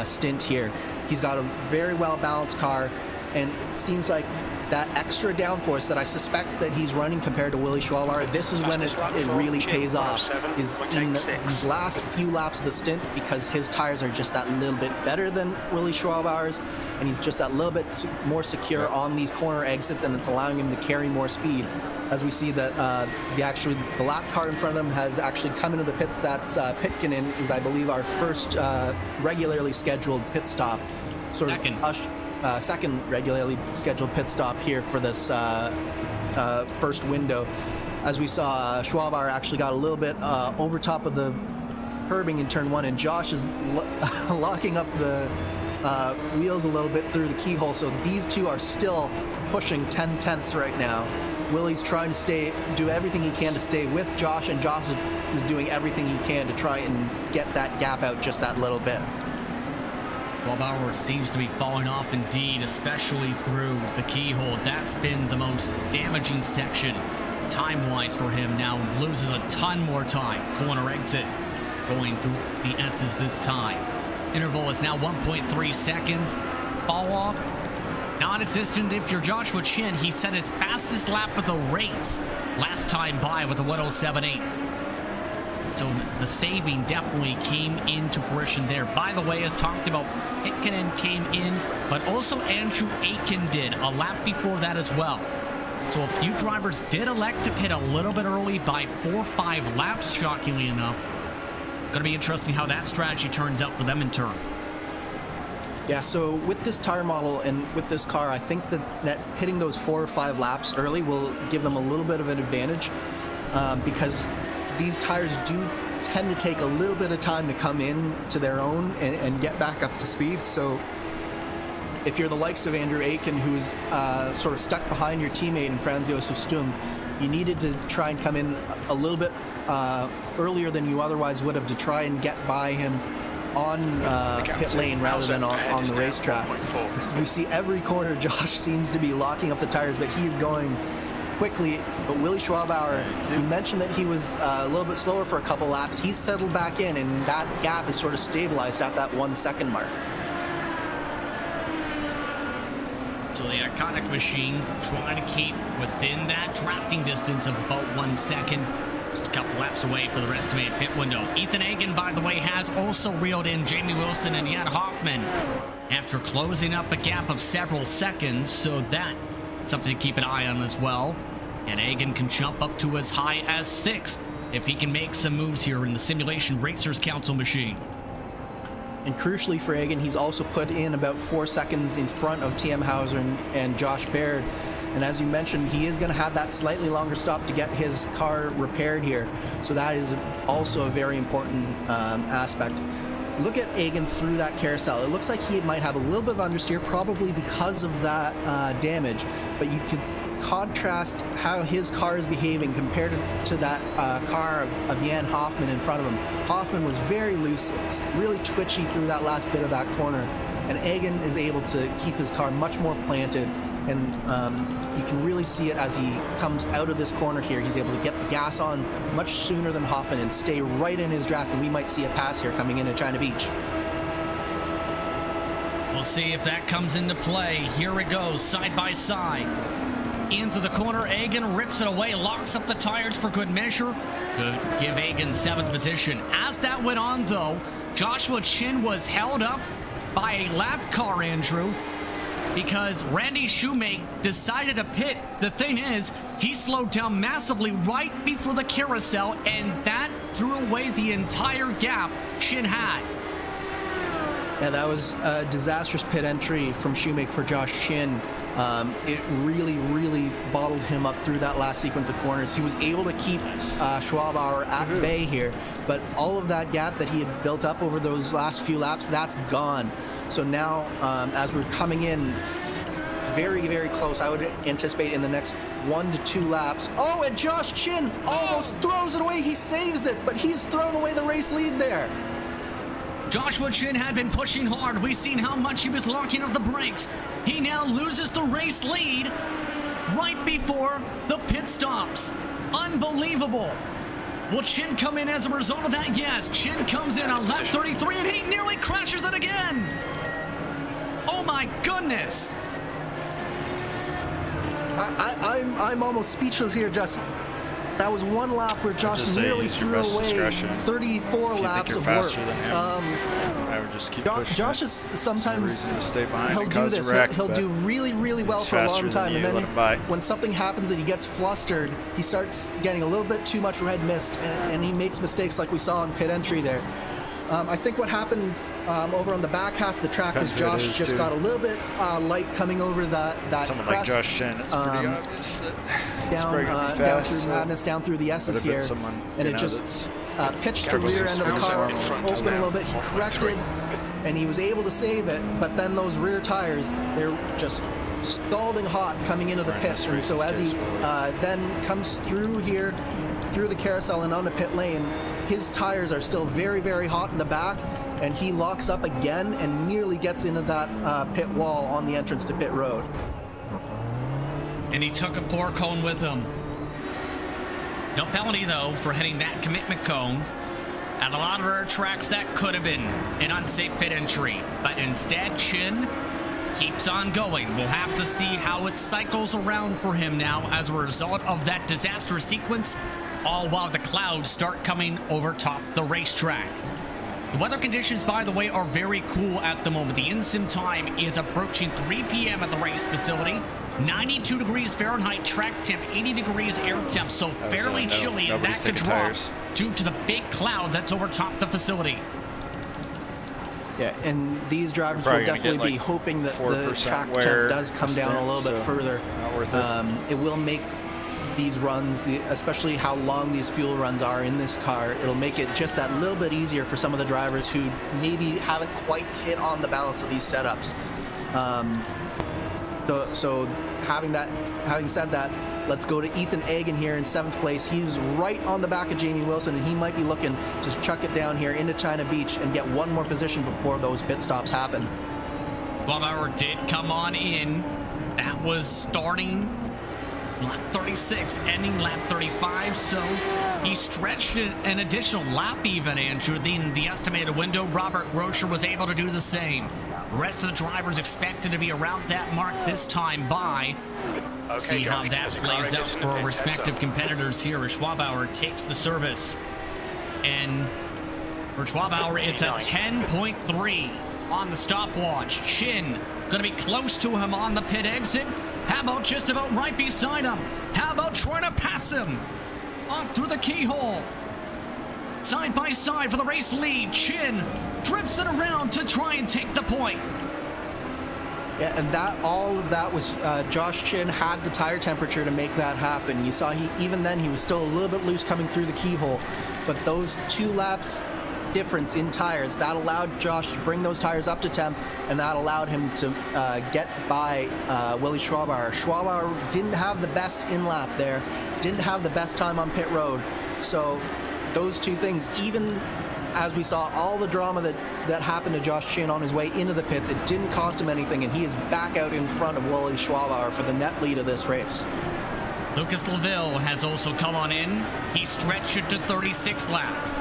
stint here. He's got a very well-balanced car, and it seems like that extra downforce that I suspect that he's running compared to Willie Schwabauer, this is when it really pays off, is in these last few laps of the stint, because his tires are just that little bit better than Willie Schwabauer's, and he's just that little bit more secure on these corner exits, and it's allowing him to carry more speed. As we see that the lap car in front of them has actually come into the pits. That Pitkinen is, I believe, our first regularly scheduled pit stop. Second regularly scheduled pit stop here for this first window. As we saw, Schwabauer actually got a little bit over top of the curbing in turn 1, and Josh is locking up the wheels a little bit through the keyhole. So these two are still pushing 10 tenths right now. Willie's trying to do everything he can to stay with Josh, and Josh is doing everything he can to try and get that gap out just that little bit. Schwabauer seems to be falling off indeed, especially through the keyhole. That's been the most damaging section time-wise for him. Now loses a ton more time. Corner exit going through the S's this time. Interval is now 1.3 seconds. Fall off non-existent if you're Joshua Chin. He set his fastest lap of the race last time by with a 1:07.8. So the saving definitely came into fruition there. By the way, as talked about, Heikkinen came in, but also Andrew Aiken did a lap before that as well. So a few drivers did elect to pit a little bit early by 4 or 5 laps, shockingly enough. It's going to be interesting how that strategy turns out for them in turn. Yeah, so with this tire model and with this car, I think that hitting those 4 or 5 laps early will give them a little bit of an advantage because these tires do tend to take a little bit of time to come in to their own and get back up to speed. So if you're the likes of Andrew Aiken, who's sort of stuck behind your teammate in Franz Josef Stum, you needed to try and come in a little bit earlier than you otherwise would have to try and get by him on pit lane rather than on the racetrack. We see every corner Josh seems to be locking up the tires, but he's going quickly. But Willie Schwabauer, you mentioned that he was a little bit slower for a couple laps. He's settled back in, and that gap is sort of stabilized at that 1 second mark. So the iconic machine trying to keep within that drafting distance of about 1 second. Just a couple laps away for the estimated pit window. Ethan Hagen, by the way, has also reeled in Jamie Wilson and Jan Hoffman after closing up a gap of several seconds. So that's something to keep an eye on as well. And Hagen can jump up to as high as 6th if he can make some moves here in the Simulation Racers Council machine. And crucially for Hagen, he's also put in about 4 seconds in front of TM Hauser and Josh Baird. And as you mentioned, he is going to have that slightly longer stop to get his car repaired here. So that is also a very important aspect. Look at Hagen through that carousel. It looks like he might have a little bit of understeer, probably because of that damage. But you can contrast how his car is behaving compared to that car of Jan Hoffman in front of him. Hoffman was very loose, really twitchy through that last bit of that corner. And Hagen is able to keep his car much more planted. And you can really see it as he comes out of this corner here. He's able to get the gas on much sooner than Hoffman and stay right in his draft. And we might see a pass here coming into China Beach. We'll see if that comes into play. Here it goes, side by side. Into the corner, Hagen rips it away, locks up the tires for good measure. Give Hagen 7th position. As that went on, though, Joshua Chin was held up by a lap car, Andrew, because Randy Shoemake decided to pit. The thing is, he slowed down massively right before the carousel, and that threw away the entire gap Chin had. Yeah, that was a disastrous pit entry from Shoemake for Josh Chin. It really bottled him up through that last sequence of corners. He was able to keep Schwabauer at bay here, but all of that gap that he had built up over those last few laps, that's gone. So now, as we're coming in very close, I would anticipate in the next 1 to 2 laps. Oh, and Josh Chin almost throws it away. He saves it, but he's thrown away the race lead there. Joshua Chin had been pushing hard. We've seen how much he was locking up the brakes. He now loses the race lead right before the pit stops. Unbelievable. Will Chin come in as a result of that? Yes, Chin comes in on lap 33 and he nearly crashes it again. Oh my goodness. I'm almost speechless here, Justin. That was one lap where Josh nearly threw away 34 laps of work. I would just keep pushing. Josh is sometimes, he'll do this. He'll do really well for a long time, and then when something happens and he gets flustered, he starts getting a little bit too much red mist, and he makes mistakes like we saw in pit entry there. I think what happened over on the back half of the track was Josh just got a little bit light coming over that Someone crest. like Josh Chin, it's pretty obvious that down through Madness, down through the S's here, and it just pitched the rear end of the car open a little bit. He corrected, and he was able to save it, but then those rear tires, they're just scalding hot coming into the pits, and so as he then comes through here, through the carousel and onto pit lane, his tires are still very hot in the back, and he locks up again and nearly gets into that pit wall on the entrance to pit road. And he took a pour cone with him. No penalty, though, for hitting that commitment cone. At a lot of our tracks, that could have been an unsafe pit entry. But instead, Chin keeps on going. We'll have to see how it cycles around for him now as a result of that disastrous sequence. all while the clouds start coming over top the racetrack. The weather conditions, by the way, are very cool at the moment. The in-sim time is approaching 3 p.m. at the race facility. 92 degrees Fahrenheit track temp, 80 degrees air temp, so fairly chilly, and that could drop due to the big cloud that's over top the facility. Yeah, and these drivers will definitely be hoping that the track temp does come down a little bit further. It will make these runs, especially how long these fuel runs are in this car, it'll make it just that little bit easier for some of the drivers who maybe haven't quite hit on the balance of these setups. So having said that, let's go to Ethan Agan here in 7th place. He's right on the back of Jamie Wilson, and he might be looking to chuck it down here into China Beach and get one more position before those pit stops happen. Schwabauer did come on in. That was starting lap 36, ending lap 35, so he stretched an additional lap even, Andrew, than the estimated window. Robert Groscher was able to do the same. The rest of the drivers expected to be around that mark this time by. See how that plays out for our respective competitors here as Schwabauer takes the service. And for Schwabauer, it's a 10.3 on the stopwatch. Chin going to be close to him on the pit exit. How about just about right beside him? How about trying to pass him off through the keyhole? Side by side for the race lead. Chin drips it around to try and take the point. Yeah, and all of that was Josh Chin had the tire temperature to make that happen. You saw even then he was still a little bit loose coming through the keyhole, but those 2 laps difference in tires, that allowed Josh to bring those tires up to temp, and that allowed him to get by Willie Schwabauer. Schwabauer didn't have the best in-lap there, didn't have the best time on pit road, so those 2 things, even as we saw all the drama that happened to Josh Chin on his way into the pits, it didn't cost him anything, and he is back out in front of Willie Schwabauer for the net lead of this race. Lucas Laville has also come on in. He stretched it to 36 laps.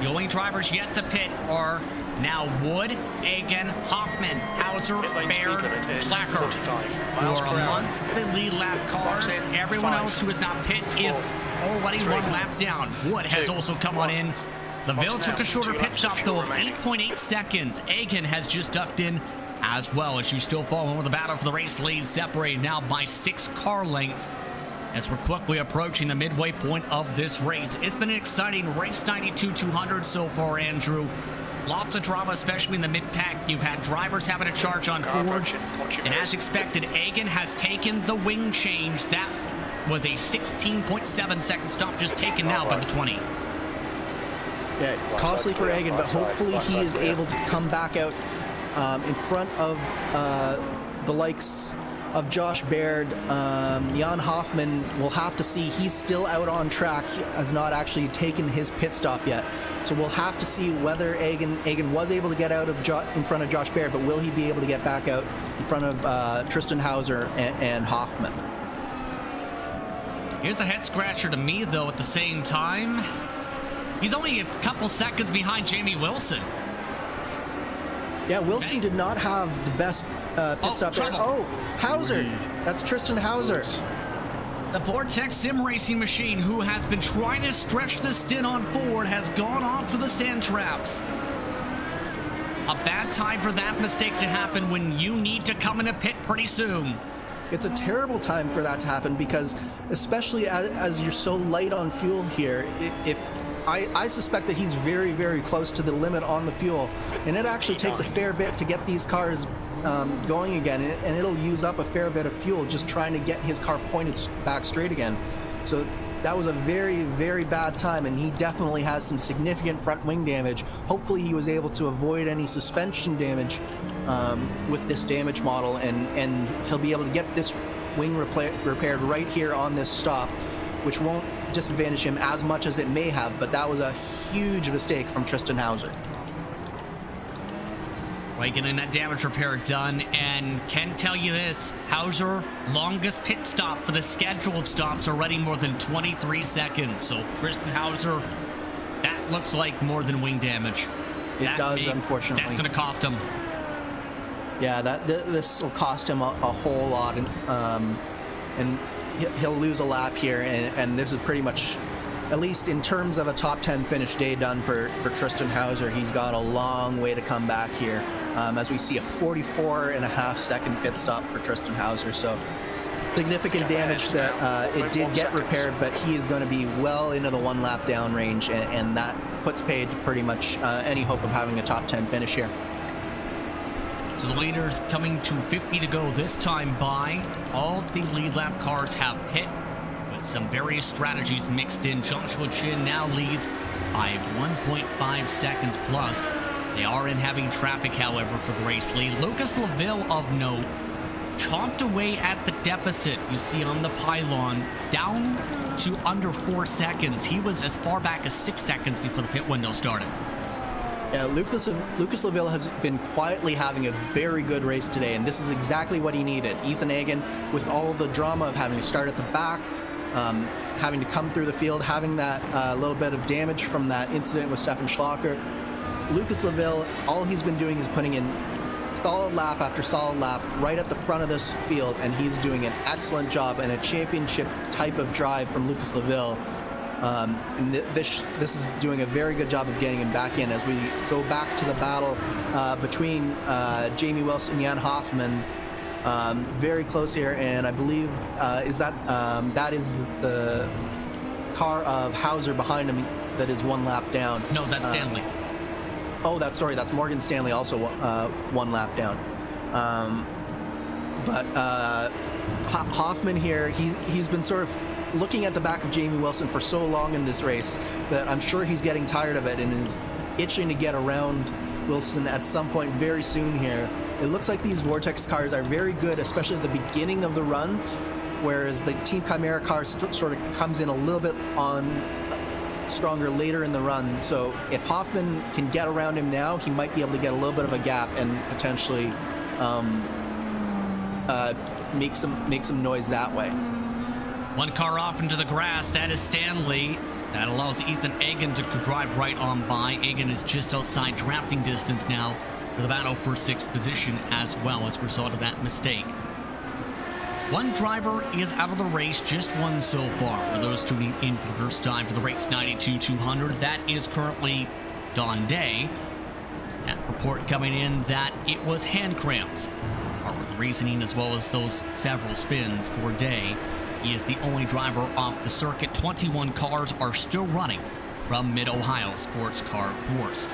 The only drivers yet to pit are now Wood, Agan, Hoffman, Hauser, Baird, Schlacker, who are amongst the lead lap cars. Everyone else who is not pit is already 1 lap down. Wood has also come on in. Laville took a shorter pit stop, though, of 8.8 seconds. Agan has just ducked in as well, as you still follow with the battle for the race lead, separated now by 6 car lengths as we're quickly approaching the midway point of this race. It's been an exciting race 92-200 so far, Andrew. Lots of drama, especially in the mid-pack. You've had drivers having a charge on Ford, and as expected, Agan has taken the wing change. That was a 16.7 second stop just taken now by the 20. Yeah, it's costly for Agan, but hopefully he is able to come back out in front of the likes of Josh Baird. Jan Hoffman, will have to see. He's still out on track. He has not actually taken his pit stop yet. So we'll have to see whether Agan was able to get out of in front of Josh Baird, but will he be able to get back out in front of Tristan Hauser and Hoffman? Here's a head scratcher to me, though, at the same time. He's only a couple seconds behind Jamie Wilson. Yeah, Wilson did not have the best pit stop there. Oh, Hauser. That's Tristan Hauser. The Vortex Sim Racing machine, who has been trying to stretch the stint on Ford, has gone off to the sand traps. A bad time for that mistake to happen when you need to come in a pit pretty soon. It's a terrible time for that to happen because, especially as you're so light on fuel here, I suspect that he's very, very close to the limit on the fuel, and it actually takes a fair bit to get these cars going again, and it'll use up a fair bit of fuel just trying to get his car pointed back straight again. So that was a very, very bad time, and he definitely has some significant front wing damage. Hopefully he was able to avoid any suspension damage with this damage model, and he'll be able to get this wing repaired right here on this stop, which won't disadvantage him as much as it may have, but that was a huge mistake from Tristan Hauser. Right, getting that damage repair done, and can tell you this, Hauser, longest pit stop for the scheduled stops, already more than 23 seconds. So Tristan Hauser, that looks like more than wing damage. It does, unfortunately. That's going to cost him. Yeah, this will cost him a whole lot, and he'll lose a lap here, and this is pretty much at least in terms of a top 10 finish day done for Tristan Hauser, he's got a long way to come back here. As we see a 44.5-second pit stop for Tristan Hauser. So significant damage that it did get repaired, but he is going to be well into the 1 lap down range, and that puts paid pretty much any hope of having a top 10 finish here. So the leaders coming to 50 to go this time by. All the lead lap cars have pit with some various strategies mixed in. Joshua Chin now leads by 1.5 seconds plus. They are in heavy traffic, however, for the race lead. Lucas Laville, of note, chomped away at the deficit you see on the pylon, down to under 4 seconds. He was as far back as 6 seconds before the pit window started. Yeah, Lucas Laville has been quietly having a very good race today, and this is exactly what he needed. Ethan Hagen, with all the drama of having to start at the back, having to come through the field, having that little bit of damage from that incident with Stefan Schlacker, Lucas Laville, all he's been doing is putting in solid lap after solid lap right at the front of this field, and he's doing an excellent job, and a championship type of drive from Lucas Laville. And this is doing a very good job of getting him back in as we go back to the battle between Jamie Wilson and Jan Hoffman. Very close here, and I believe that is the car of Hauser behind him that is 1 lap down. No, that's Stanley. That's Morgan Stanley, also 1 lap down. But Hoffman here, he's been sort of looking at the back of Jamie Wilson for so long in this race that I'm sure he's getting tired of it and is itching to get around Wilson at some point very soon here. It looks like these Vortex cars are very good, especially at the beginning of the run, whereas the Team Chimera car sort of comes in a little bit on stronger later in the run. So if Hoffman can get around him now, he might be able to get a little bit of a gap and potentially make some noise that way. 1 car off into the grass. That is Stanley. That allows Ethan Egan to drive right on by. Egan is just outside drafting distance now for the battle for 6th position as well as a result of that mistake. 1 driver is out of the race, just 1 so far. For those tuning in for the first time for the race 92-200, that is currently Don Day. That report coming in that it was hand cramps. Part of the reasoning, as well as those several spins for Day. He is the only driver off the circuit. 21 cars are still running from Mid-Ohio Sports Car Course.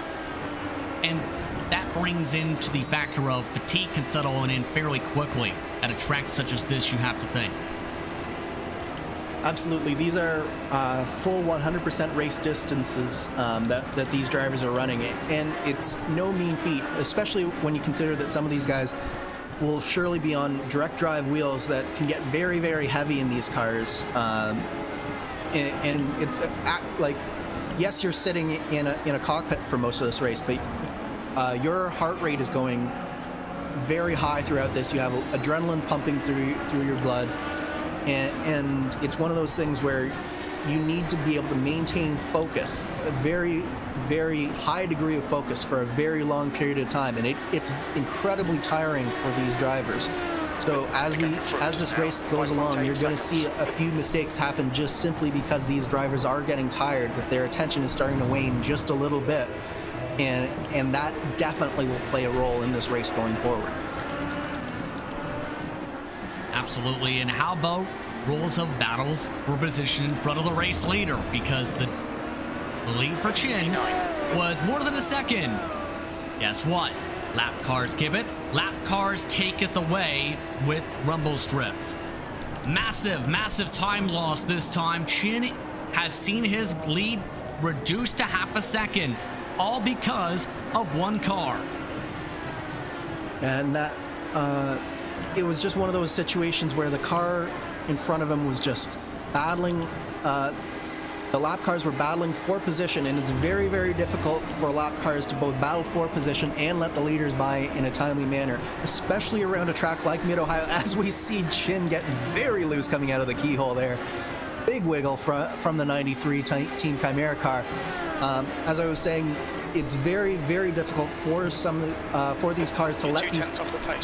And that brings into the factor of fatigue can settle in fairly quickly at a track such as this, you have to think. Absolutely. These are full 100% race distances that these drivers are running. And it's no mean feat, especially when you consider that some of these guys will surely be on direct drive wheels that can get very, very heavy in these cars. And it's like, yes, you're sitting in a cockpit for most of this race, but your heart rate is going very high throughout this. You have adrenaline pumping through your blood, and it's one of those things where you need to be able to maintain focus, a very, very high degree of focus for a very long period of time, and it's incredibly tiring for these drivers. So as this race goes along, you're going to see a few mistakes happen just simply because these drivers are getting tired, that their attention is starting to wane just a little bit, and that definitely will play a role in this race going forward. Absolutely. And how about rules of battles for position in front of the race leader? Because the lead for Chin was more than a second. Guess what? Lap cars giveth, lap cars taketh away with rumble strips. Massive time loss this time. Chin has seen his lead reduced to half a second, all because of 1 car. And that it was just one of those situations where the car in front of him was just battling. The lap cars were battling for position, and it's very, very difficult for lap cars to both battle for position and let the leaders by in a timely manner, especially around a track like Mid-Ohio, as we see Chin get very loose coming out of the keyhole there. Big wiggle from the 93 Team Chimera car. As I was saying, it's very, very difficult for for these cars to let these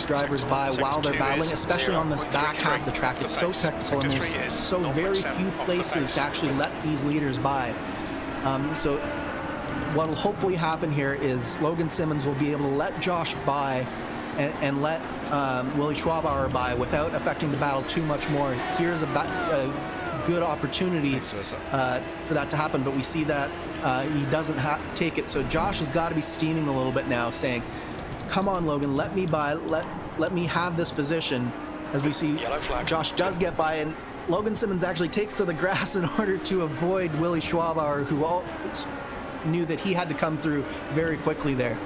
drivers by while they're battling, especially on this back half of the track. It's so technical, and there's so very few places to actually let these leaders by. So what will hopefully happen here is Logan Simmons will be able to let Josh by and let Willie Schwabauer by without affecting the battle too much more. Here's a good opportunity for that to happen, but we see that he doesn't take it. So Josh has got to be steaming a little bit now, saying, come on, Logan, let me by, let me have this position. As we see, Josh does get by, and Logan Simmons actually takes to the grass in order to avoid Willie Schwabauer, who knew that he had to come through very quickly there.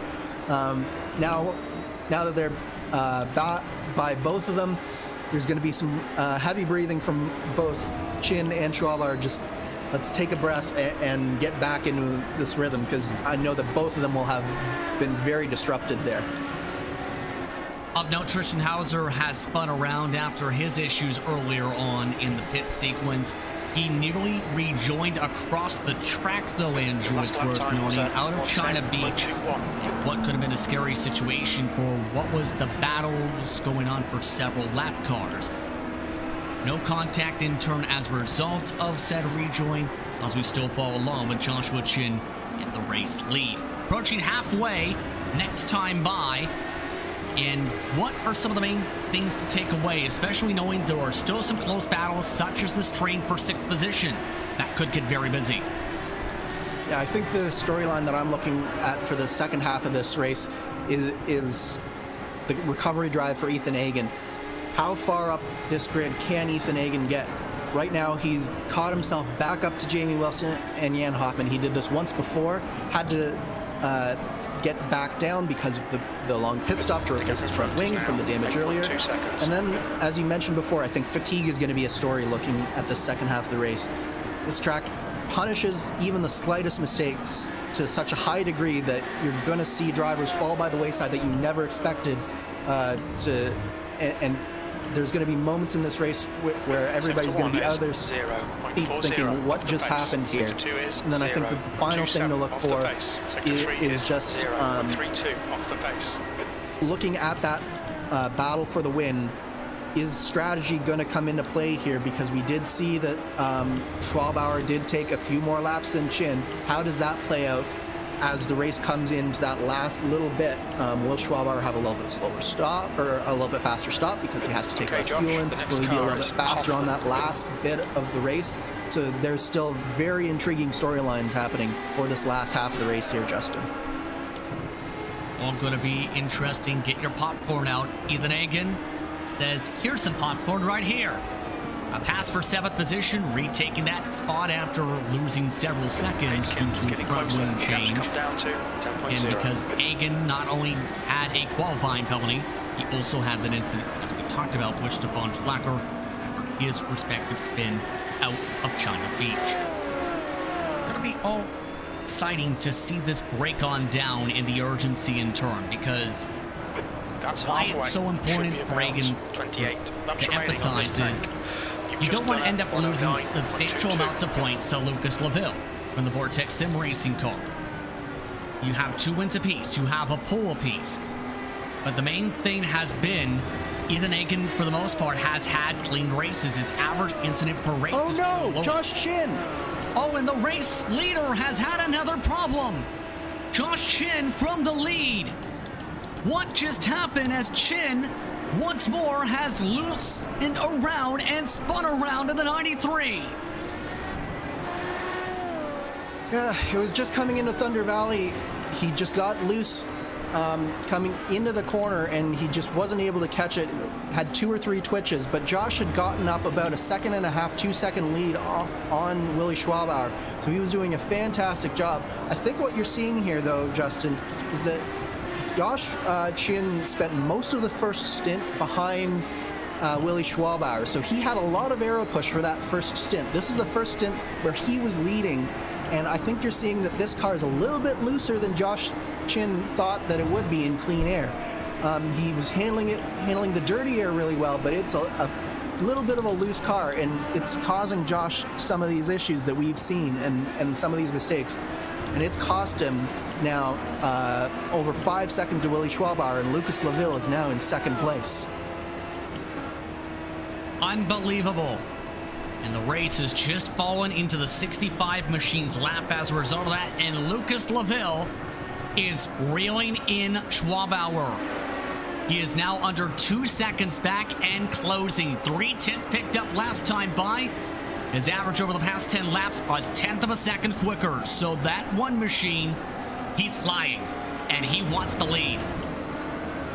Now that they're by both of them, there's going to be some heavy breathing from both Chin and Schwabauer. Just let's take a breath and get back into this rhythm, because I know that both of them will have been very disrupted there. Of note, Tristan Hauser has spun around after his issues earlier on in the pit sequence. He nearly rejoined across the track, though, Andrew, it's worth noting, out of China Beach. What could have been a scary situation for what was the battles going on for several lap cars. No contact in turn as a result of said rejoin, as we still follow along with Joshua Chin in the race lead. Approaching halfway, next time by. And what are some of the main things to take away, especially knowing there are still some close battles, such as this train for 6th position, that could get very busy? Yeah, I think the storyline that I'm looking at for the second half of this race is the recovery drive for Ethan Hagen. How far up this grid can Ethan Hagen get? Right now, he's caught himself back up to Jamie Wilson and Jan Hoffman. He did this once before, had to get back down because of the long pit stop to replace his front wing from the damage earlier. And then, as you mentioned before, I think fatigue is going to be a story looking at the second half of the race. This track punishes even the slightest mistakes to such a high degree that you're going to see drivers fall by the wayside that you never expected and there's going to be moments in this race where everybody's going to be out of their seats thinking, what just happened here? And then I think the final thing to look for is just looking at that battle for the win. Is strategy going to come into play here? Because we did see that Schwabauer did take a few more laps than Chin. How does that play out as the race comes into that last little bit? Will Schwabauer have a little bit slower stop or a little bit faster stop because he has to take less fuel in? Will he be a little bit faster on that last bit of the race? So there's still very intriguing storylines happening for this last half of the race here, Justin. All going to be interesting. Get your popcorn out. Ethan Hagen says, here's some popcorn right here. A pass for 7th position, retaking that spot after losing several seconds due to a front wing change. And because Hagen not only had a qualifying penalty, he also had that incident, as we talked about, with Stefan Schlacker after his respective spin out of China Beach. It's going to be all exciting to see this break on down in the urgency in turn, because why it's so important for Hagen to emphasize is you don't want to end up losing substantial amounts of points to Lucas Laville from the Vortex Sim Racing car. You have 2 wins apiece, you have a pole apiece. But the main thing has been Ethan Hagen, for the most part, has had clean races. His average incident per race is no! Josh Chin! Oh, and the race leader has had another problem. Josh Chin from the lead. What just happened as Chin once more has loosened around and spun around in the 93? Yeah, it was just coming into Thunder Valley. He just got loose coming into the corner, and he just wasn't able to catch it. Had 2 or 3 twitches, but Josh had gotten up about a 1.5 2-second lead on Willie Schwabauer. So he was doing a fantastic job. I think what you're seeing here, though, Justin, is that Josh Chin spent most of the first stint behind Willie Schwabauer, so he had a lot of aero push for that first stint. This is the first stint where he was leading, and I think you're seeing that this car is a little bit looser than Josh Chin thought that it would be in clean air. He was handling the dirty air really well, but it's a little bit of a loose car, and it's causing Josh some of these issues that we've seen and some of these mistakes. and it's cost him now over 5 seconds to Willie Schwabauer, and Lucas Laville is now in second place. Unbelievable. And the race has just fallen into the 65 machine's lap as a result of that, and Lucas Laville is reeling in Schwabauer. He is now under 2 seconds back and closing. 3/10 picked up last time by. His average over the past 10 laps, a 1/10 of a second quicker. So that one machine, he's flying, and he wants the lead.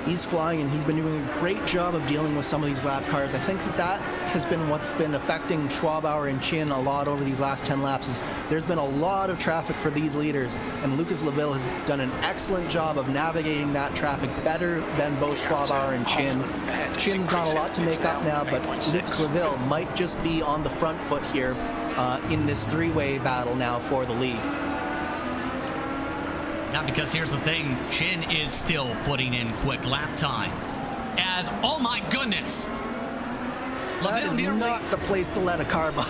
He's flying, and he's been doing a great job of dealing with some of these lap cars. I think that has been what's been affecting Schwabauer and Chin a lot over these last 10 laps. Is there's been a lot of traffic for these leaders, and Lucas Laville has done an excellent job of navigating that traffic better than both Schwabauer and Chin. Chin's got a lot to make up now, but Lucas Laville might just be on the front foot here in this three-way battle now for the lead. Now, because here's the thing, Chin is still putting in quick lap times. As, oh my goodness! That is not the place to let a car by.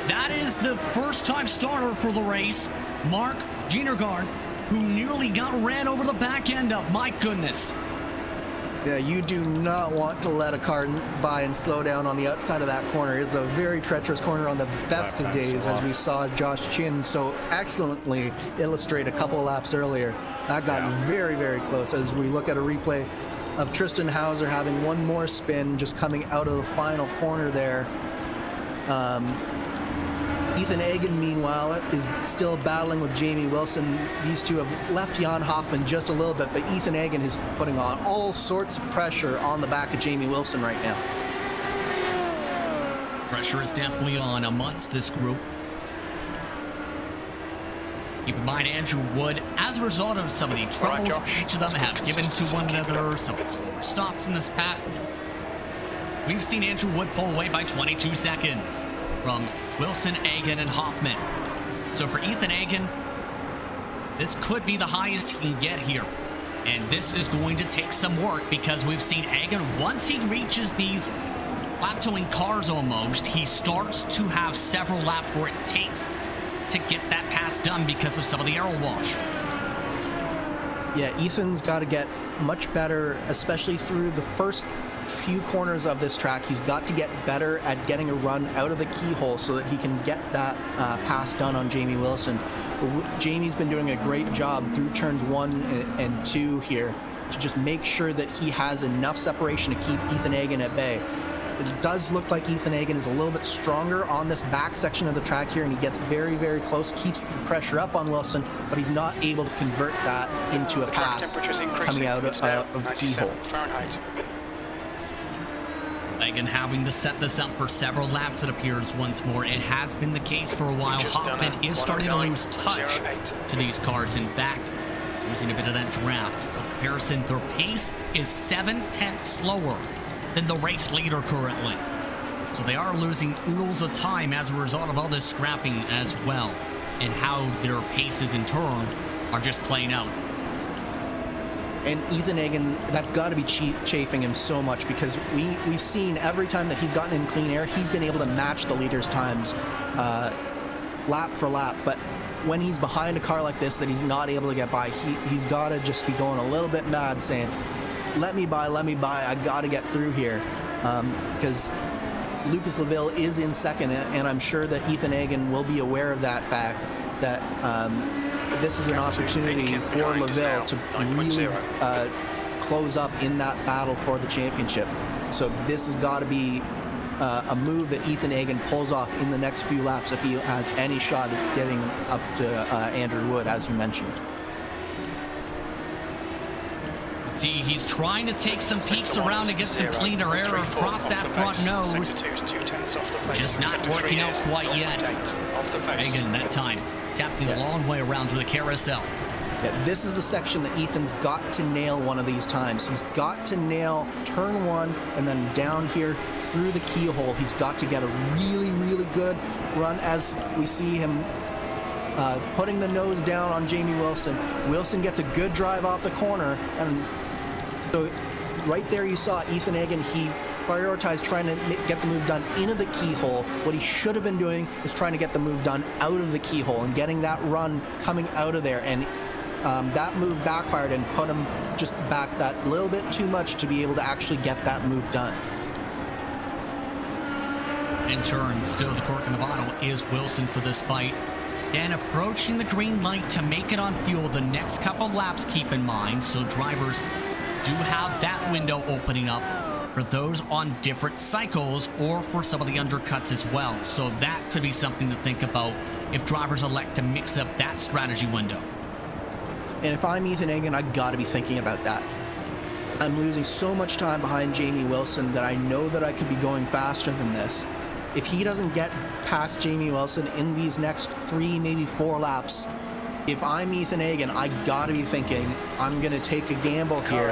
That is the first-time starter for the race, Mark Gienergaard, who nearly got ran over the back end of. My goodness. Yeah, you do not want to let a car by and slow down on the outside of that corner. It's a very treacherous corner on the best of days, as we saw Josh Chin so excellently illustrate a couple of laps earlier. That got very, very close as we look at a replay of Tristan Hauser having one more spin just coming out of the final corner there. Ethan Egan, meanwhile, is still battling with Jamie Wilson. These two have left Jan Hoffman just a little bit, but Ethan Egan is putting on all sorts of pressure on the back of Jamie Wilson right now. Pressure is definitely on amongst this group. Keep in mind, Andrew Wood, as a result of some of the troubles each of them have given to one another, some slower stops in this pack, we've seen Andrew Wood pull away by 22 seconds from Wilson, Egan, and Hoffman. So for Ethan Egan, this could be the highest he can get here. And this is going to take some work because we've seen Egan, once he reaches these plateauing cars almost, he starts to have several laps where it takes to get that pass done because of some of the aero wash. Yeah, Ethan's got to get much better, especially through the first few corners of this track. He's got to get better at getting a run out of the keyhole so that he can get that pass done on Jamie Wilson. Jamie's been doing a great job through turns 1 and 2 here to just make sure that he has enough separation to keep Ethan Egan at bay. It does look like Ethan Egan is a little bit stronger on this back section of the track here, and he gets very, very close, keeps the pressure up on Wilson, but he's not able to convert that into a pass coming out of the keyhole. Egan having to set this up for several laps, it appears once more. It has been the case for a while. Hoffman is starting to lose touch to these cars. In fact, losing a bit of that draft. For comparison, their pace is 7/10 slower than the race leader currently. So they are losing oodles of time as a result of all this scrapping as well, and how their paces in turn are just playing out. And Ethan Egan, that's got to be chafing him so much because we've seen every time that he's gotten in clean air, he's been able to match the leader's times lap for lap. But when he's behind a car like this that he's not able to get by, he's got to just be going a little bit mad saying, let me by, I got to get through here. Because Lucas Laville is in second, and I'm sure that Ethan Egan will be aware of that fact, that this is an opportunity for Laville to really close up in that battle for the championship. So this has got to be a move that Ethan Egan pulls off in the next few laps if he has any shot at getting up to Andrew Wood, as you mentioned. See, he's trying to take some peeks around to get some cleaner air across that front nose. Just not working out quite yet. Egan, that time, tapping the long way around through the carousel. Yeah, this is the section that Ethan's got to nail one of these times. He's got to nail turn 1 and then down here through the keyhole. He's got to get a really, really good run as we see him putting the nose down on Jamie Wilson. Wilson gets a good drive off the corner, and so right there you saw Ethan Egan. He prioritized trying to get the move done into the keyhole. What he should have been doing is trying to get the move done out of the keyhole and getting that run coming out of there. And that move backfired and put him just back that little bit too much to be able to actually get that move done. In turn, still the cork in the bottle is Wilson for this fight. And approaching the green light to make it on fuel the next couple laps, keep in mind, so drivers do have that window opening up for those on different cycles or for some of the undercuts as well. So that could be something to think about if drivers elect to mix up that strategy window. And if I'm Ethan Hagen, I gotta be thinking about that. I'm losing so much time behind Jamie Wilson that I know that I could be going faster than this. If he doesn't get past Jamie Wilson in these next 3, maybe 4 laps, if I'm Ethan Hagen, I gotta be thinking I'm gonna take a gamble here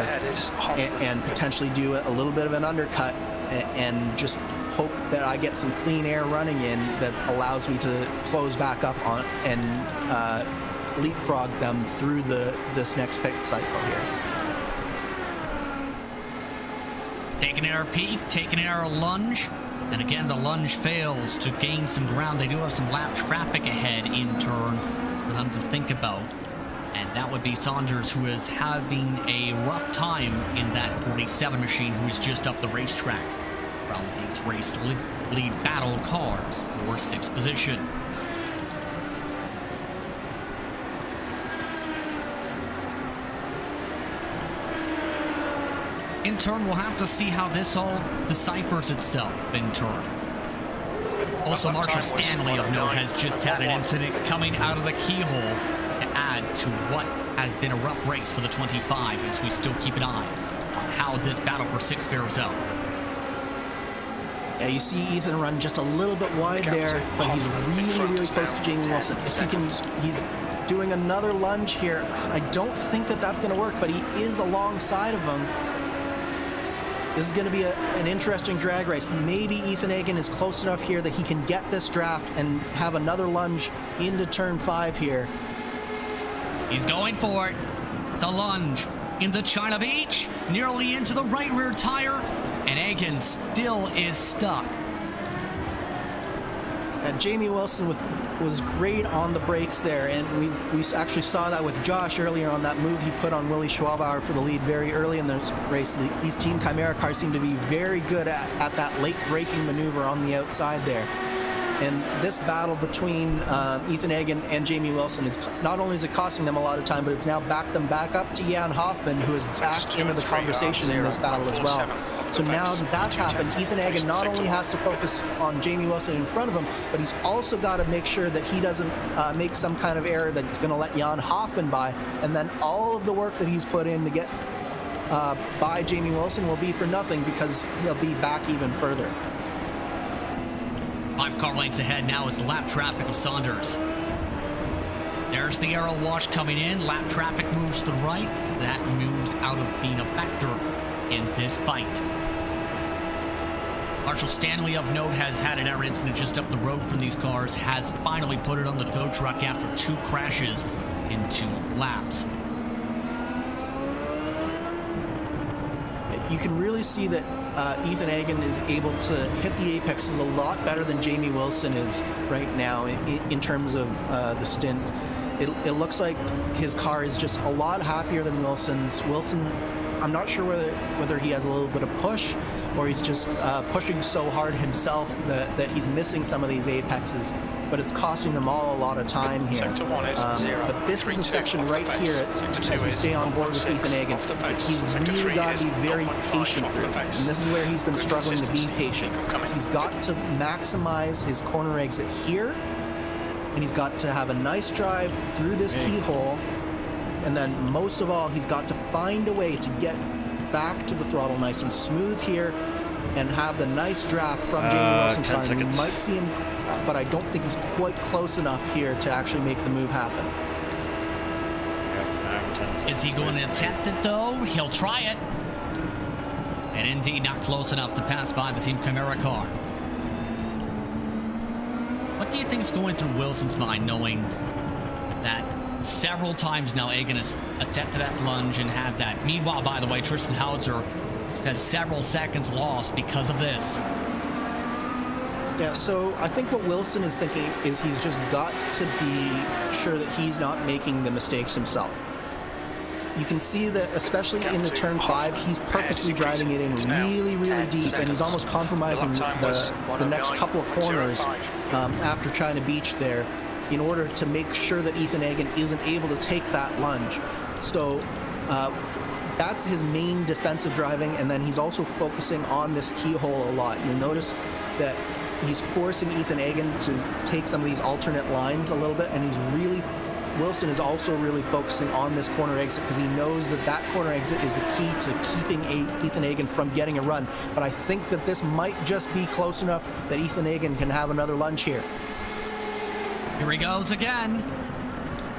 and potentially do a little bit of an undercut and just hope that I get some clean air running in that allows me to close back up on and leapfrog them through this next pit cycle here. Taking an air peak, taking an air lunge. And again, the lunge fails to gain some ground. They do have some lap traffic ahead in turn for them to think about. And that would be Saunders, who is having a rough time in that 47 machine, who is just up the racetrack from these race lead battle cars for 6th position. In turn, we'll have to see how this all deciphers itself in turn. Also, Marshall Stanley of note has just had an incident coming out of the keyhole to add to what has been a rough race for the 25 as we still keep an eye on how this battle for 6th fares out. Yeah, you see Ethan run just a little bit wide there, but he's really close to Jamie Wilson. If he can, he's doing another lunge here. I don't think that that's going to work, but he is alongside of him. This is going to be an interesting drag race. Maybe Ethan Hagen is close enough here that he can get this draft and have another lunge into turn 5 here. He's going for it. The lunge into China Beach, nearly into the right rear tire, and Hagen still is stuck. Jamie Wilson was great on the brakes there, and we actually saw that with Josh earlier on that move he put on Willie Schwabauer for the lead very early in this race. These Team Chimera cars seem to be very good at that late braking maneuver on the outside there. And this battle between Ethan Hagen and Jamie Wilson is not only is it costing them a lot of time, but it's now backed them back up to Jan Hoffman, who is back into the conversation in this battle as well. So now that that's happened, Ethan Hagen not only has to focus on Jamie Wilson in front of him, but he's also got to make sure that he doesn't make some kind of error that's going to let Jan Hoffman by. And then all of the work that he's put in to get by Jamie Wilson will be for nothing because he'll be back even further. 5 car lengths ahead now is the lap traffic of Saunders. There's the aero wash coming in. Lap traffic moves to the right. That moves out of being a factor in this fight. Marshall Stanley of note has had an air incident just up the road from these cars, has finally put it on the tow truck after 2 crashes in 2 laps. You can really see that Ethan Hagen is able to hit the apexes a lot better than Jamie Wilson is right now in terms of the stint. It looks like his car is just a lot happier than Wilson's. Wilson, I'm not sure whether he has a little bit of push or he's just pushing so hard himself that he's missing some of these apexes, but it's costing them all a lot of time here. But this is the section right here as we stay on board with Ethan Hagen. He's really got to be very patient through, and this is where he's been struggling to be patient. So he's got to maximize his corner exit here, and he's got to have a nice drive through this keyhole, and then most of all, he's got to find a way to get back to the throttle nice and smooth here and have the nice draft from Jamie Wilson's car. You might see him, but I don't think he's quite close enough here to actually make the move happen. Is he going to attempt it though? He'll try it. And indeed not close enough to pass by the Team Chimera car. What do you think's going through Wilson's mind knowing that several times now Hagen has attempted that lunge and had that? Meanwhile, by the way, Tristan Howitzer Just had several seconds lost because of this. Yeah, so I think what Wilson is thinking is he's just got to be sure that he's not making the mistakes himself. You can see that, especially in the turn 5, he's purposely driving it in really, really deep, and he's almost compromising the next couple of corners after trying to beach there in order to make sure that Ethan Hagen isn't able to take that lunge. So that's his main defensive driving, and then he's also focusing on this keyhole a lot. You'll notice that he's forcing Ethan Hagen to take some of these alternate lines a little bit, and Wilson is also really focusing on this corner exit because he knows that that corner exit is the key to keeping Ethan Hagen from getting a run. But I think that this might just be close enough that Ethan Hagen can have another lunge here. Here he goes again.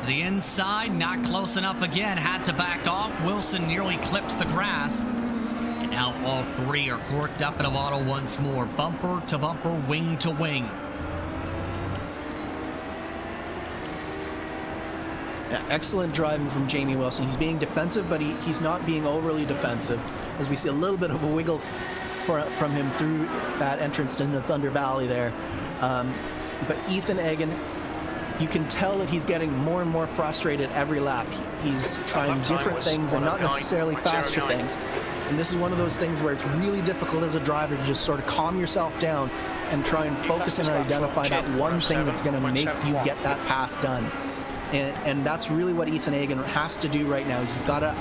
The inside, not close enough again, had to back off. Wilson nearly clips the grass. And now all three are corked up in a bottle once more. Bumper to bumper, wing to wing. Yeah, excellent driving from Jamie Wilson. He's being defensive, but he's not being overly defensive, as we see a little bit of a wiggle from him through that entrance into Thunder Valley there. But Ethan Hagen, you can tell that he's getting more and more frustrated every lap. He's trying different things and not necessarily faster things. And this is one of those things where it's really difficult as a driver to just sort of calm yourself down and try and focus and identify that one thing that's going to make you get that pass done. And that's really what Ethan Hagen has to do right now. He's got to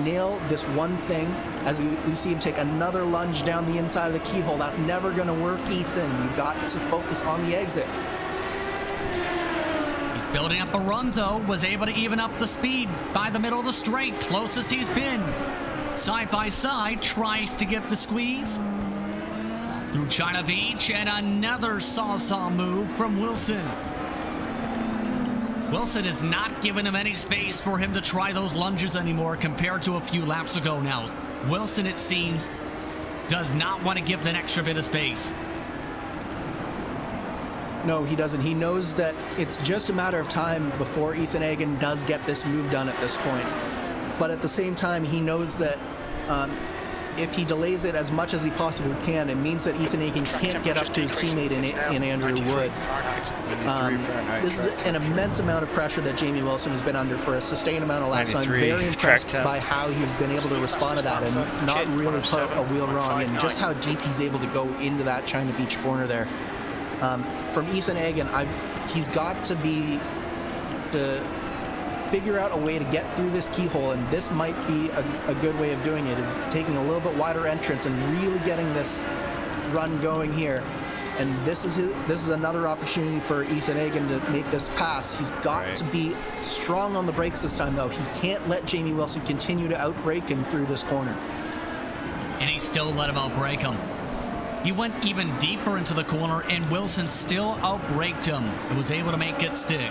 nail this one thing. As we see him take another lunge down the inside of the keyhole. That's never going to work, Ethan. You've got to focus on the exit. He's building up a run, though. Was able to even up the speed by the middle of the straight. Closest he's been. Side by side, tries to get the squeeze. Off through China Beach, and another sawsaw move from Wilson. Wilson is not giving him any space for him to try those lunges anymore compared to a few laps ago now. Wilson, it seems, does not want to give that extra bit of space. No, he doesn't. He knows that it's just a matter of time before Ethan Hagen does get this move done at this point. But at the same time, he knows that if he delays it as much as he possibly can, it means that Ethan Hagen can't get up to his teammate in Andrew Wood. This is an immense amount of pressure that Jamie Wilson has been under for a sustained amount of laps. So I'm very impressed by how he's been able to respond to that and not really put a wheel wrong, and just how deep he's able to go into that China Beach corner there. From Ethan Hagen, he's got to figure out a way to get through this keyhole, and this might be a good way of doing it, is taking a little bit wider entrance and really getting this run going here. And this is another opportunity for Ethan Hagen to make this pass. He's got to be strong on the brakes this time, though. He can't let Jamie Wilson continue to outbrake him through this corner. And he still let him outbrake him. He went even deeper into the corner, and Wilson still outbraked him and was able to make it stick.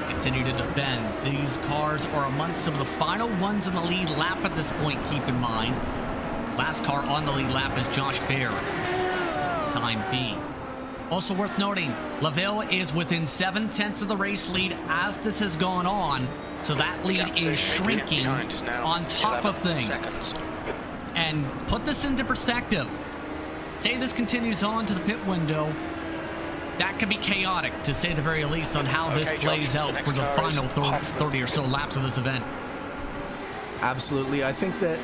Continue to defend. These cars are amongst some of the final ones in the lead lap at this point, keep in mind. Last car on the lead lap is Josh Baer. Time B. Also worth noting, Laville is within 7/10 of the race lead as this has gone on, so that lead is shrinking on top of things. And put this into perspective. Say this continues on to the pit window, that could be chaotic, to say the very least, on how this plays out for the final 30 or so laps of this event. Absolutely. I think that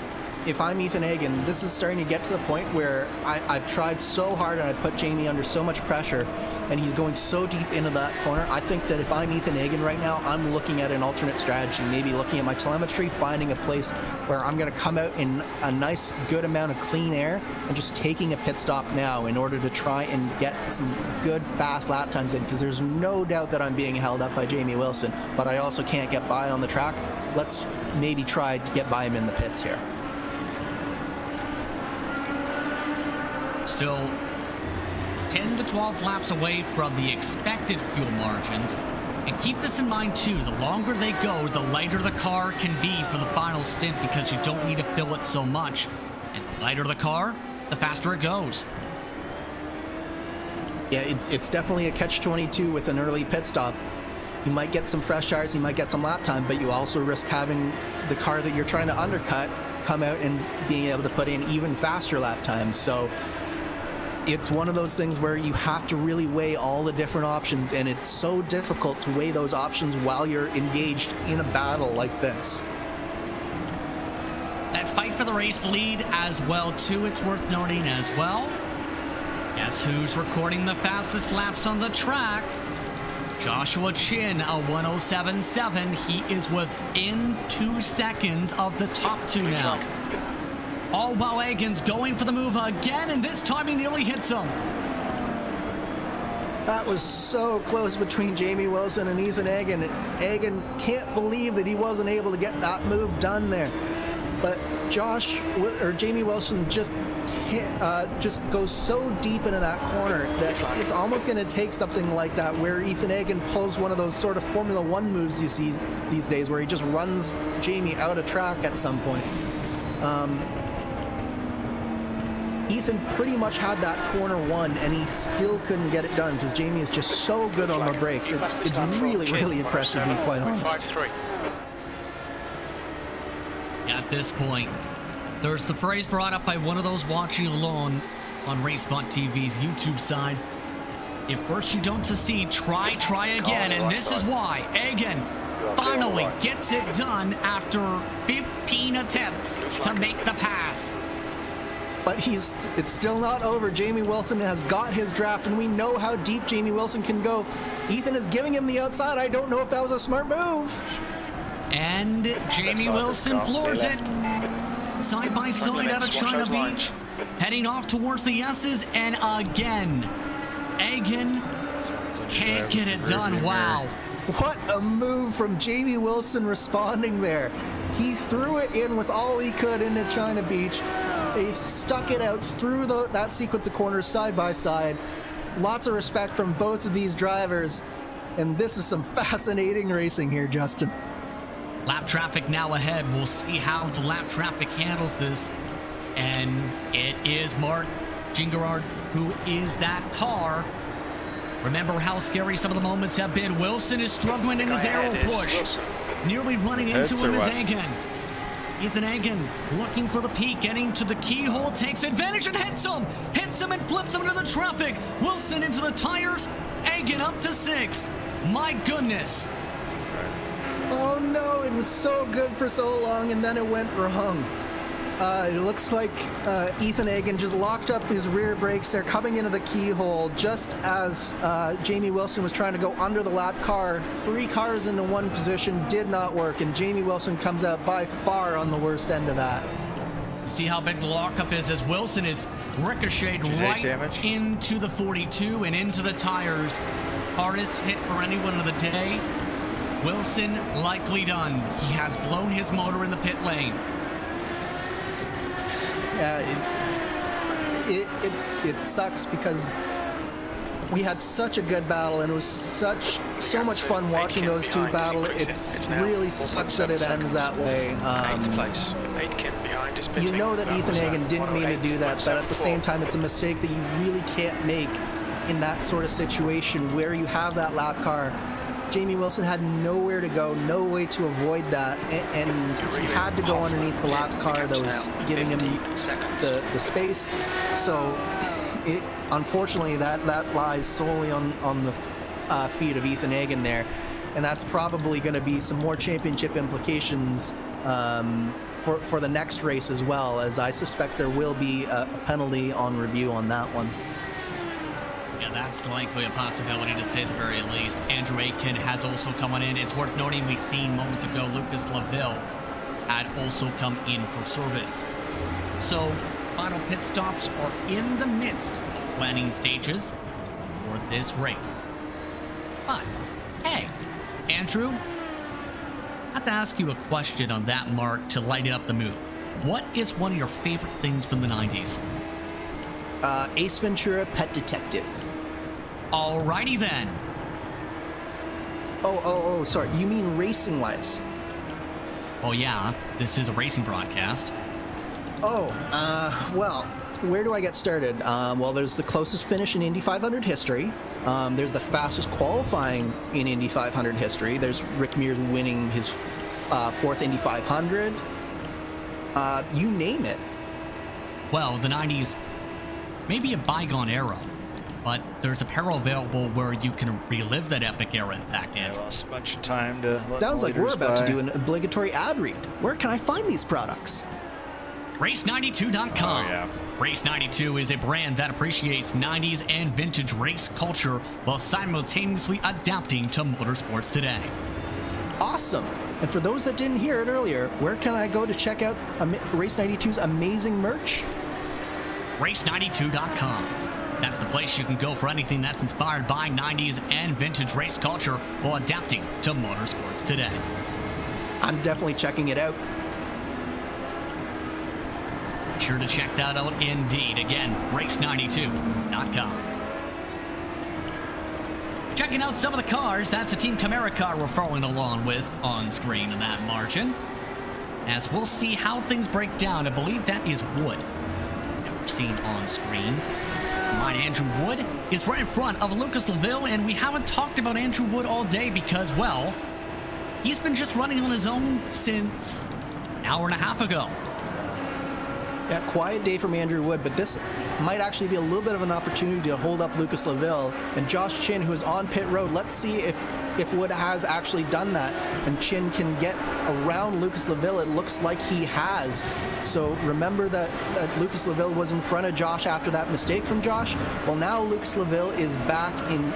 if I'm Ethan Hagen, this is starting to get to the point where I've tried so hard and I put Jamie under so much pressure, and he's going so deep into that corner. I think that if I'm Ethan Hagen right now, I'm looking at an alternate strategy, maybe looking at my telemetry, finding a place where I'm going to come out in a nice, good amount of clean air and just taking a pit stop now in order to try and get some good, fast lap times in, because there's no doubt that I'm being held up by Jamie Wilson, but I also can't get by on the track. Let's maybe try to get by him in the pits here. Still 10 to 12 laps away from the expected fuel margins. And keep this in mind too, the longer they go, the lighter the car can be for the final stint, because you don't need to fill it so much. And the lighter the car, the faster it goes. Yeah, it's definitely a catch-22 with an early pit stop. You might get some fresh tires, you might get some lap time, but you also risk having the car that you're trying to undercut come out and being able to put in even faster lap times. So it's one of those things where you have to really weigh all the different options, and it's so difficult to weigh those options while you're engaged in a battle like this. That fight for the race lead as well, too, it's worth noting as well. Guess who's recording the fastest laps on the track? Joshua Chin, a 107.7. He is within 2 seconds of the top two now. All while Egan's going for the move again, and this time he nearly hits him. That was so close between Jamie Wilson and Ethan Egan. Egan can't believe that he wasn't able to get that move done there. But Jamie Wilson just goes so deep into that corner that it's almost going to take something like that, where Ethan Egan pulls one of those sort of Formula One moves you see these days, where he just runs Jamie out of track at some point. Ethan pretty much had that corner won, and he still couldn't get it done because Jamie is just so good on the brakes. It's really, really impressive, to be quite honest. At this point, there's the phrase brought up by one of those watching alone on RaceBot TV's YouTube side. If first you don't succeed, try again, and this is why Egan finally gets it done after 15 attempts to make the pass. But it's still not over. Jamie Wilson has got his draft, and we know how deep Jamie Wilson can go. Ethan is giving him the outside. I don't know if that was a smart move. And Jamie Wilson floors it. Side by side out of China Beach. Heading off towards the S's, and again, Egan can't get it done. Wow. What a move from Jamie Wilson responding there. He threw it in with all he could into China Beach. He stuck it out through that sequence of corners side by side. Lots of respect from both of these drivers. And this is some fascinating racing here, Justin. Lap traffic now ahead. We'll see how the lap traffic handles this. And it is Mark Gingerard who is that car. Remember how scary some of the moments have been. Wilson is struggling in his aero push. Nearly running into him is Egan. Ethan Egan looking for the peak, getting to the keyhole, takes advantage and hits him and flips him into the traffic. Wilson into the tires, Egan up to 6th. My goodness. Oh no, it was so good for so long, and then it went wrong. It looks like Ethan Egan just locked up his rear brakes there, coming into the keyhole just as Jamie Wilson was trying to go under the lap car. 3 cars into one position did not work, and Jamie Wilson comes out by far on the worst end of that. See how big the lockup is as Wilson is ricocheted right into the 42 and into the tires. Hardest hit for anyone of the day. Wilson likely done. He has blown his motor in the pit lane. It sucks because we had such a good battle, and it was so much fun watching those two battle. It's really sucks that it ends that way. You know that Ethan Egan didn't mean to do that, but at the same time, it's a mistake that you really can't make in that sort of situation where you have that lap car. Jamie Wilson had nowhere to go, no way to avoid that, and he had to go underneath the lap car that was giving him the space. So, unfortunately, that lies solely on the feet of Ethan Egan there, and that's probably going to be some more championship implications for the next race as well, as I suspect there will be a penalty on review on that one. That's likely a possibility, to say the very least. Andrew Aitken has also come on in. It's worth noting we've seen moments ago Lucas Laville had also come in for service. So, final pit stops are in the midst of planning stages for this race. But, hey, Andrew, I have to ask you a question on that mark to light up the mood. What is one of your favorite things from the 90s? Ace Ventura, Pet Detective. Alrighty then. Oh, sorry. You mean racing-wise? Oh yeah, this is a racing broadcast. Well, where do I get started? Well, there's the closest finish in Indy 500 history. There's the fastest qualifying in Indy 500 history. There's Rick Mears winning his 4th Indy 500. You name it. Well, the 90s may be a bygone era, but there's apparel available where you can relive that epic era, in fact, I Andrew. lost a bunch of time to let Sounds like we're leaders about to by. do an obligatory ad read. Where can I find these products? Race92.com. Oh, yeah. Race92 is a brand that appreciates 90s and vintage race culture while simultaneously adapting to motorsports today. Awesome. And for those that didn't hear it earlier, where can I go to check out Race 92's amazing merch? Race92.com. That's the place you can go for anything that's inspired by 90s and vintage race culture while adapting to motorsports today. I'm definitely checking it out. Be sure to check that out indeed. Again, race92.com. Checking out some of the cars, that's a Team Camara car we're following along with on screen in that margin. As we'll see how things break down, I believe that is Wood that we're seeing on screen. Mine, Andrew Wood, is right in front of Lucas LaVille, and we haven't talked about Andrew Wood all day because, well, he's been just running on his own since an hour and a half ago. Yeah, quiet day from Andrew Wood, but this might actually be a little bit of an opportunity to hold up Lucas LaVille and Josh Chin, who is on pit road. Let's see if Wood has actually done that and Chin can get around Lucas LaVille. It looks like he has. So remember that Lucas LaVille was in front of Josh after that mistake from Josh. Well, now Lucas LaVille is back in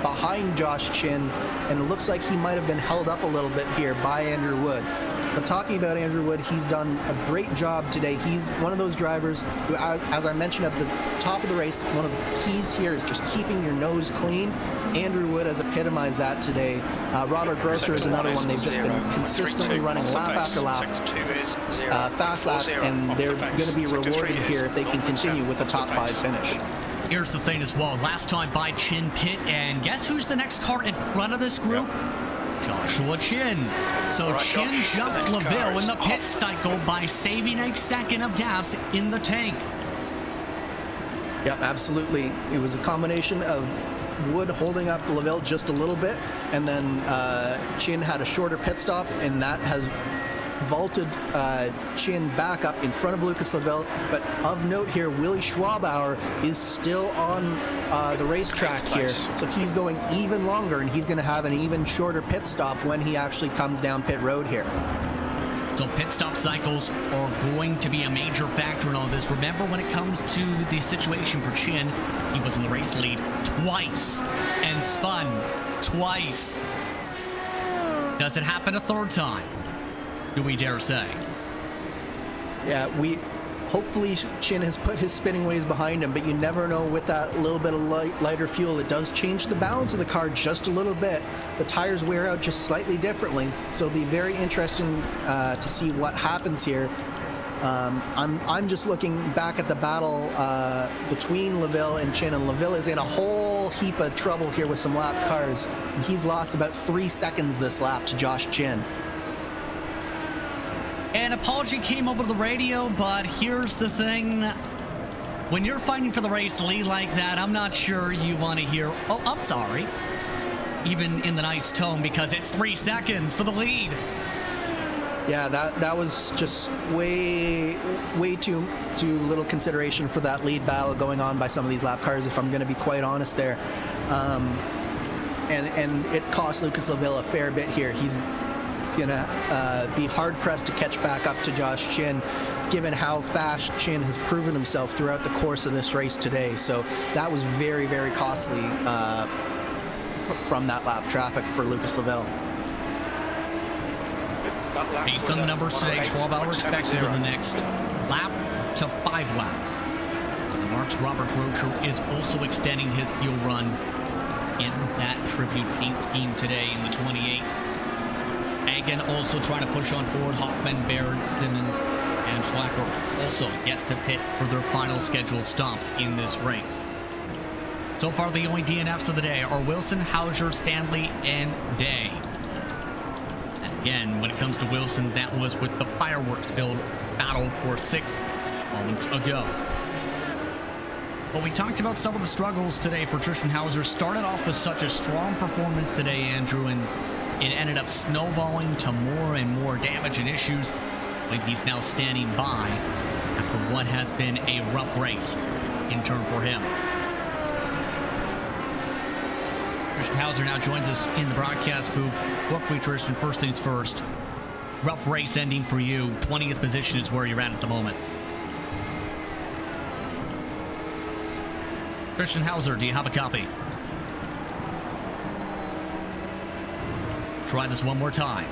behind Josh Chin, and it looks like he might have been held up a little bit here by Andrew Wood. But talking about Andrew Wood, he's done a great job today. He's one of those drivers who, as I mentioned at the top of the race, one of the keys here is just keeping your nose clean. Andrew Wood has epitomized that today. Robert Grosser is another one. They've just been consistently running lap after lap, fast laps, and they're going to be rewarded here if they can continue with a top 5 finish. Here's the thing as well. Last time by Chin pit, and guess who's the next car in front of this group? Joshua Chin. So Right, Chin Josh, jumped the next car LaVille in is the pit off. cycle by saving a second of gas in the tank. Yep, absolutely. It was a combination of Wood holding up LaVille just a little bit, and then Chin had a shorter pit stop, and that has vaulted Chin back up in front of Lucas LaVille. But of note here, Willie Schwabauer is still on the racetrack here, so he's going even longer, and he's going to have an even shorter pit stop when he actually comes down pit road here. So pit stop cycles are going to be a major factor in all this. Remember, when it comes to the situation for Chin, he was in the race lead twice and spun twice. Does it happen a third time? Do we dare say? Yeah, hopefully Chin has put his spinning ways behind him, but you never know with that little bit of lighter fuel. It does change the balance of the car just a little bit. The tires wear out just slightly differently, so it'll be very interesting to see what happens here. I'm just looking back at the battle between LaVille and Chin, and LaVille is in a whole heap of trouble here with some lap cars. And he's lost about 3 seconds this lap to Josh Chin. An apology came over the radio, but here's the thing. When you're fighting for the race lead like that, I'm not sure you want to hear, "Oh, I'm sorry," even in the nice tone, because it's 3 seconds for the lead. Yeah, that was just way too little consideration for that lead battle going on by some of these lap cars, if I'm going to be quite honest there. And it's cost Lucas LaVille a fair bit here. He's gonna be hard pressed to catch back up to Josh Chin, given how fast Chin has proven himself throughout the course of this race today. So that was very, very costly from that lap traffic for Lucas LaVille. Based on the numbers today, Schwabauer expected in the next lap to 5 laps. Mark's Robert Groscher is also extending his fuel run in that tribute paint scheme today in the 28. Again, also trying to push on forward. Hoffman, Baird, Simmons, and Schlacker also get to pit for their final scheduled stops in this race. So far, the only DNFs of the day are Wilson, Hauser, Stanley, and Day. And again, when it comes to Wilson, that was with the fireworks-filled battle for 6th moments ago. Well, we talked about some of the struggles today for Tristan Hauser. Started off with such a strong performance today, Andrew, and it ended up snowballing to more and more damage and issues. when he's now standing by after what has been a rough race in turn for him. Tristan Hauser now joins us in the broadcast booth. What we, Tristan, first things first. Rough race ending for you. 20th position is where you're at the moment. Tristan Hauser, do you have a copy? Try this one more time.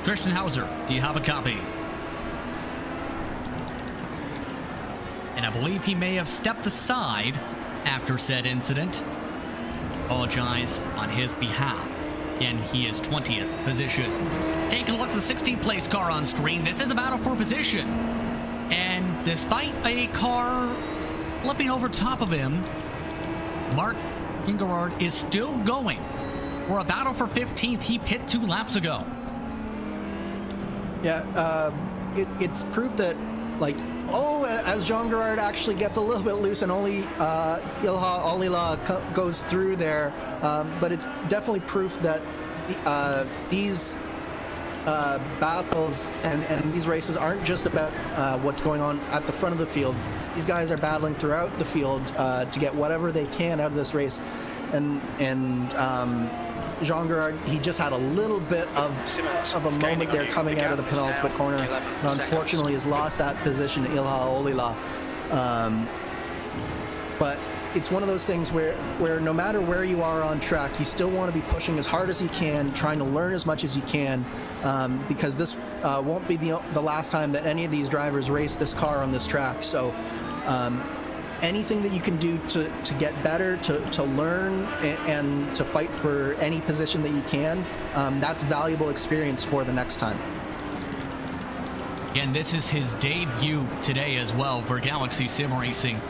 Tristan Hauser, do you have a copy? And I believe he may have stepped aside after said incident. Apologize on his behalf. Again, he is 20th position. Taking a look at the 16th place car on screen. This is a battle for position. And despite a car flipping over top of him, Mark Ingerard is still going for a battle for 15th. He pit 2 laps ago. Yeah, it's proof that, like, as Jean Girard actually gets a little bit loose and only Ilha Olila goes through there, but it's definitely proof that these battles and these races aren't just about what's going on at the front of the field. These guys are battling throughout the field to get whatever they can out of this race, and Jean Girard, he just had a little bit of a moment there coming out of the penultimate corner, and unfortunately has lost that position to Ilha Olila. But it's one of those things where no matter where you are on track, you still want to be pushing as hard as you can, trying to learn as much as you can, because this won't be the last time that any of these drivers race this car on this track. So anything that you can do to get better, to learn, and to fight for any position that you can, that's valuable experience for the next time. And this is his debut today as well for Galaxy Sim Racing.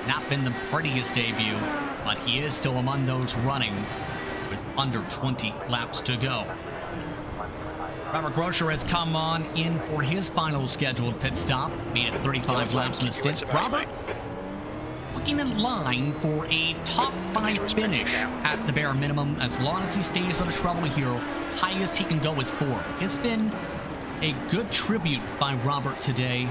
Not been the prettiest debut, but he is still among those running with under 20 laps to go. Robert Groscher has come on in for his final scheduled pit stop. Made it 35 laps in a stint. Robert looking in line for a top 5 finish at the bare minimum, as long as he stays on a trouble here. Highest he can go is 4th. It's been a good tribute by Robert today,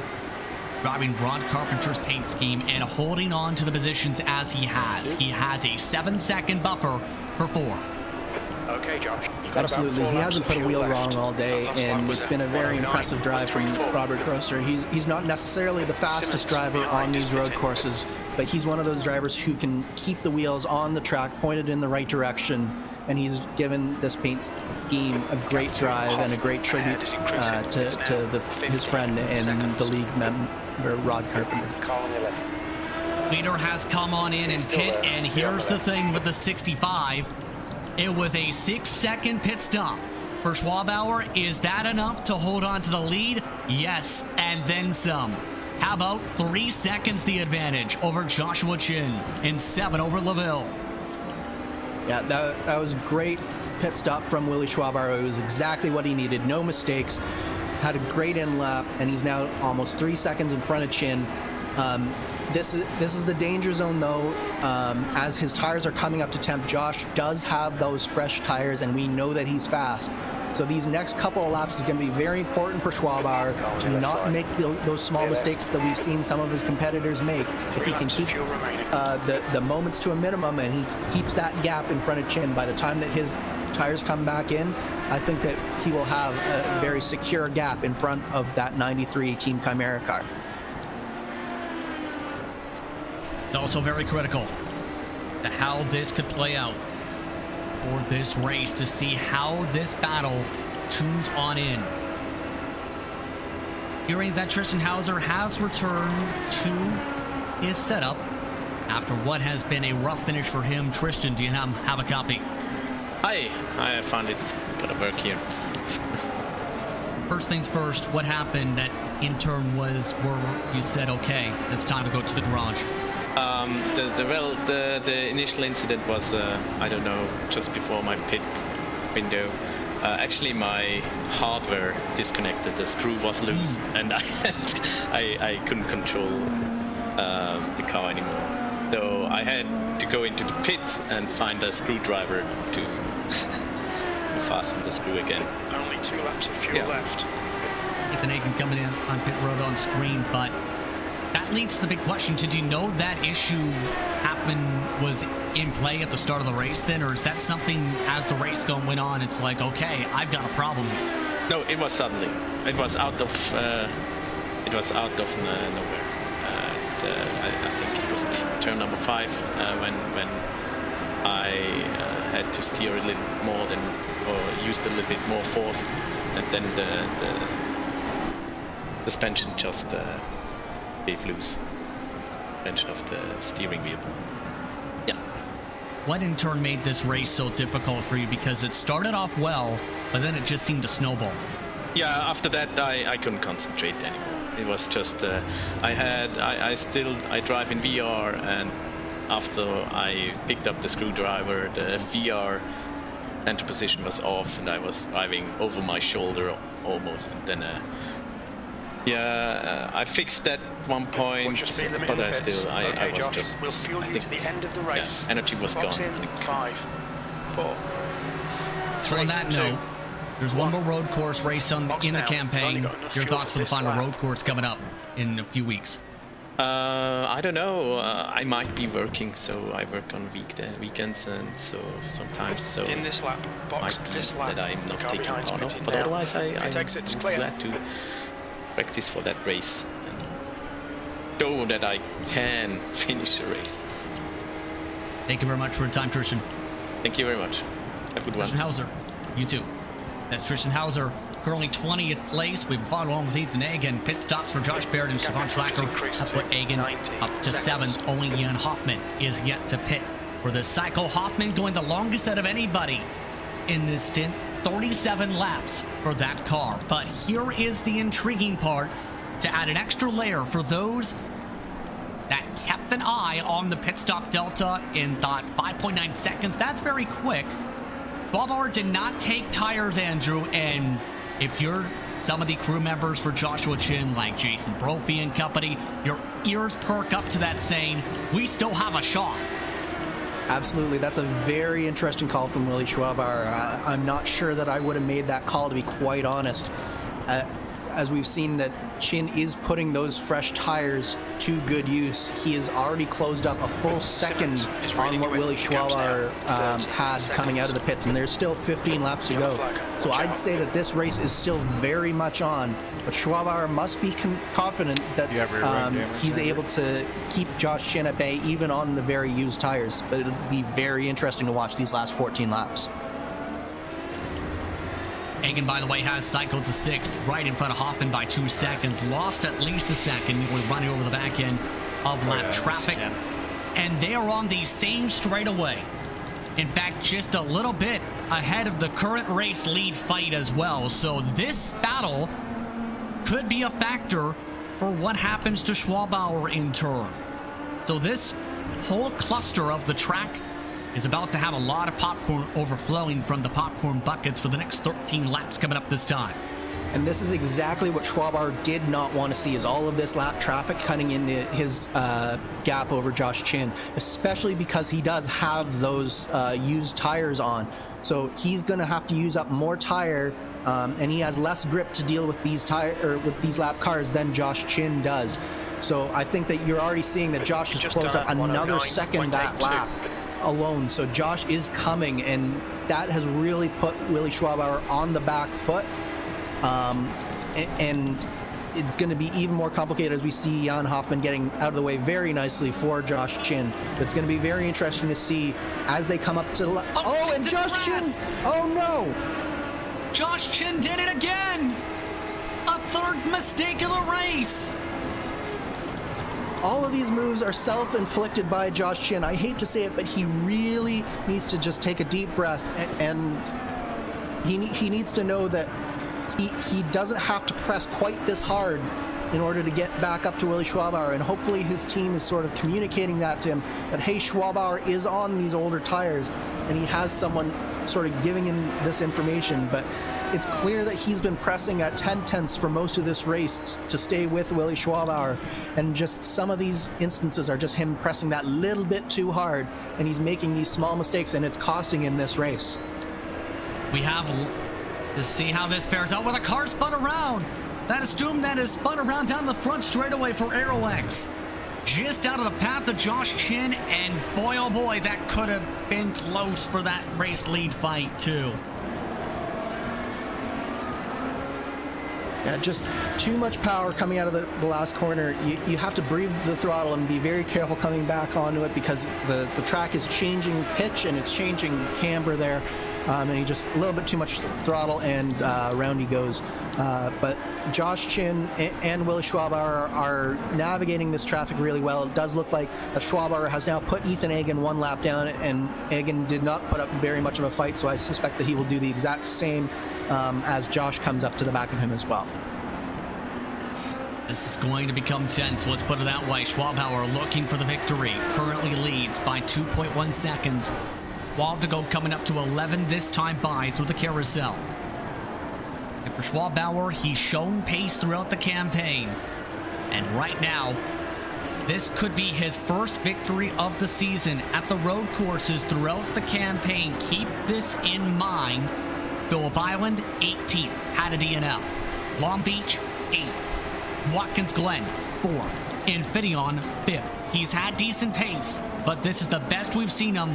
driving Rod Carpenter's paint scheme and holding on to the positions as he has. He has a 7-second buffer for 4th. Okay, Josh. Absolutely, he hasn't put a wheel wrong all day, and it's been a very impressive drive from Robert Grosser. He's not necessarily the fastest driver on these road courses, but he's one of those drivers who can keep the wheels on the track pointed in the right direction, and he's given this paint scheme a great drive and a great tribute to his friend and the league member, Rod Carpenter. Leader has come on in and pit, and here's the thing with the 65. It was a 6-second pit stop for Schwabauer. Is that enough to hold on to the lead? Yes, and then some. How about 3 seconds the advantage over Joshua Chin and 7 over LaVille? Yeah, that was a great pit stop from Willie Schwabauer. It was exactly what he needed. No mistakes. Had a great end lap, and he's now almost 3 seconds in front of Chin. This is the danger zone, though. As his tires are coming up to temp, Josh does have those fresh tires, and we know that he's fast. So these next couple of laps is going to be very important for Schwabauer to not make those small mistakes that we've seen some of his competitors make. If he can keep the moments to a minimum and he keeps that gap in front of Chin, by the time that his tires come back in, I think that he will have a very secure gap in front of that 93 Team Chimera car. It's also very critical to how this could play out for this race, to see how this battle tunes on in. Hearing that Tristan Hauser has returned to his setup after what has been a rough finish for him. Tristan, do you have a copy? Hi, I found it. Gotta work here. First things first, what happened that in turn was where you said, okay, it's time to go to the garage? The initial incident was, I don't know, just before my pit window. Actually, my hardware disconnected. The screw was loose, and I couldn't control the car anymore. So I had to go into the pits and find a screwdriver to fasten the screw again. Only 2 laps of fuel left. Ethan Hagen coming in on pit road on screen, but that leads to the big question. Did you know that issue was in play at the start of the race then, or is that something as the race went on, it's like, okay, I've got a problem? No, it was suddenly. It was out of nowhere. I think it was turn number 5 when I had to steer a little more or used a little bit more force, and then the suspension just gave loose. Suspension of the steering wheel. Yeah. What in turn made this race so difficult for you? Because it started off well, but then it just seemed to snowball. Yeah, after that I couldn't concentrate anymore. It was just I drive in VR, and after I picked up the screwdriver, the VR center position was off, and I was driving over my shoulder almost, and then I fixed that one point, but I was just, we'll fuel you to the end of the race. Energy was gone. 5, 4. So on that note, there's one more road course race in the campaign. Your thoughts for the final road course coming up in a few weeks? I don't know. I might be working, so I work on weekends, and so sometimes in this lap, box this lap, that I'm not taking part of. But otherwise, I'm glad to practice for that race and show that I can finish the race. Thank you very much for your time, Tristan. Thank you very much. Have a good one. Tristan Hauser, you too. That's Tristan Hauser, currently 20th place. We've followed along with Ethan Hagen. Pit stops for Josh Baird and Stefan Schlacker have put Hagen up to 7th. Only Jan Hoffman is yet to pit for this cycle. Hoffman going the longest out of anybody in this stint, 37 laps for that car. But here is the intriguing part, to add an extra layer for those that kept an eye on the pit stop delta and thought 5.9 seconds, that's very quick. Schwabauer did not take tires, Andrew, and if you're some of the crew members for Joshua Chin, like Jason Brophy and company, your ears perk up to that saying, we still have a shot. Absolutely. That's a very interesting call from Willie Schwabauer. I'm not sure that I would have made that call, to be quite honest. As we've seen that Chin is putting those fresh tires to good use. He has already closed up a full second on what Willie Schwabauer had coming out of the pits, and there's still 15 laps to go. So I'd say that this race is still very much on, but Schwabauer must be confident that he's able to keep Josh Chin at bay even on the very used tires. But it'll be very interesting to watch these last 14 laps. Hagen, by the way, has cycled to 6th, right in front of Hoffman by 2 seconds. Lost at least a second when running over the back end of lap traffic. And they are on the same straightaway. In fact, just a little bit ahead of the current race lead fight as well. So this battle could be a factor for what happens to Schwabauer in turn. So this whole cluster of the track is about to have a lot of popcorn overflowing from the popcorn buckets for the next 13 laps coming up this time. And this is exactly what Schwabauer did not want to see, is all of this lap traffic cutting into his gap over Josh Chin, especially because he does have those used tires on. So he's going to have to use up more tire, and he has less grip to deal with these lap cars than Josh Chin does. So I think that you're already seeing that Josh has closed up another second that lap alone. So Josh is coming, and that has really put Willie Schwabauer on the back foot. And it's going to be even more complicated as we see Jan Hoffman getting out of the way very nicely for Josh Chin. It's going to be very interesting to see as they come up to the left. Oh, and Josh Chin! Oh no! Josh Chin did it again! A third mistake of the race! All of these moves are self-inflicted by Josh Chin. I hate to say it, but he really needs to just take a deep breath, and he needs to know that he doesn't have to press quite this hard in order to get back up to Willie Schwabauer, and hopefully his team is sort of communicating that to him, that hey, Schwabauer is on these older tires, and he has someone sort of giving him this information. But it's clear that he's been pressing at 10/10ths for most of this race to stay with Willie Schwabauer, and just some of these instances are just him pressing that little bit too hard, and he's making these small mistakes, and it's costing him this race. We have to see how this fares out with a car spun around. That is Doom that is spun around down the front straightaway for Aerolex. Just out of the path of Josh Chin, and boy oh boy, that could have been close for that race lead fight too. Yeah, just too much power coming out of the last corner. You have to breathe the throttle and be very careful coming back onto it, because the track is changing pitch and it's changing camber there. And he just a little bit too much throttle, and around he goes. But Josh Chin and Willie Schwabauer are navigating this traffic really well. It does look like Schwabauer has now put Ethan Egan one lap down, and Egan did not put up very much of a fight, so I suspect that he will do the exact same as Josh comes up to the back of him as well. This is going to become tense, let's put it that way. Schwabauer looking for the victory, currently leads by 2.1 seconds. 12 to go, coming up to 11 this time by through the carousel. And for Schwabauer, he's shown pace throughout the campaign. And right now, this could be his first victory of the season at the road courses throughout the campaign. Keep this in mind. Phillip Island, 18th, had a DNF. Long Beach, 8th. Watkins Glen, 4th. Infineon, 5th. He's had decent pace, but this is the best we've seen him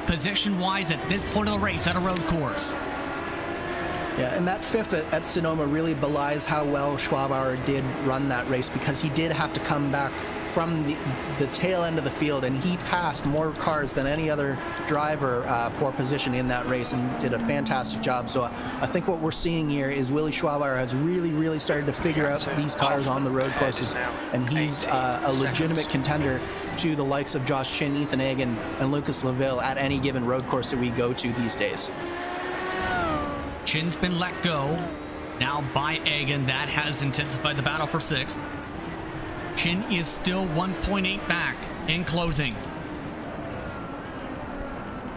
position-wise at this point of the race at a road course. Yeah, and that 5th at Sonoma really belies how well Schwabauer did run that race, because he did have to come back from the tail end of the field, and he passed more cars than any other driver for position in that race, and did a fantastic job. So I think what we're seeing here is Willie Schwabauer has really started to figure out these cars on the road courses, and he's a legitimate contender to the likes of Josh Chin, Ethan Egan, and Lucas LaVille at any given road course that we go to these days. Chin's been let go now by Egan. That has intensified the battle for 6th. Chin is still 1.8 back in closing.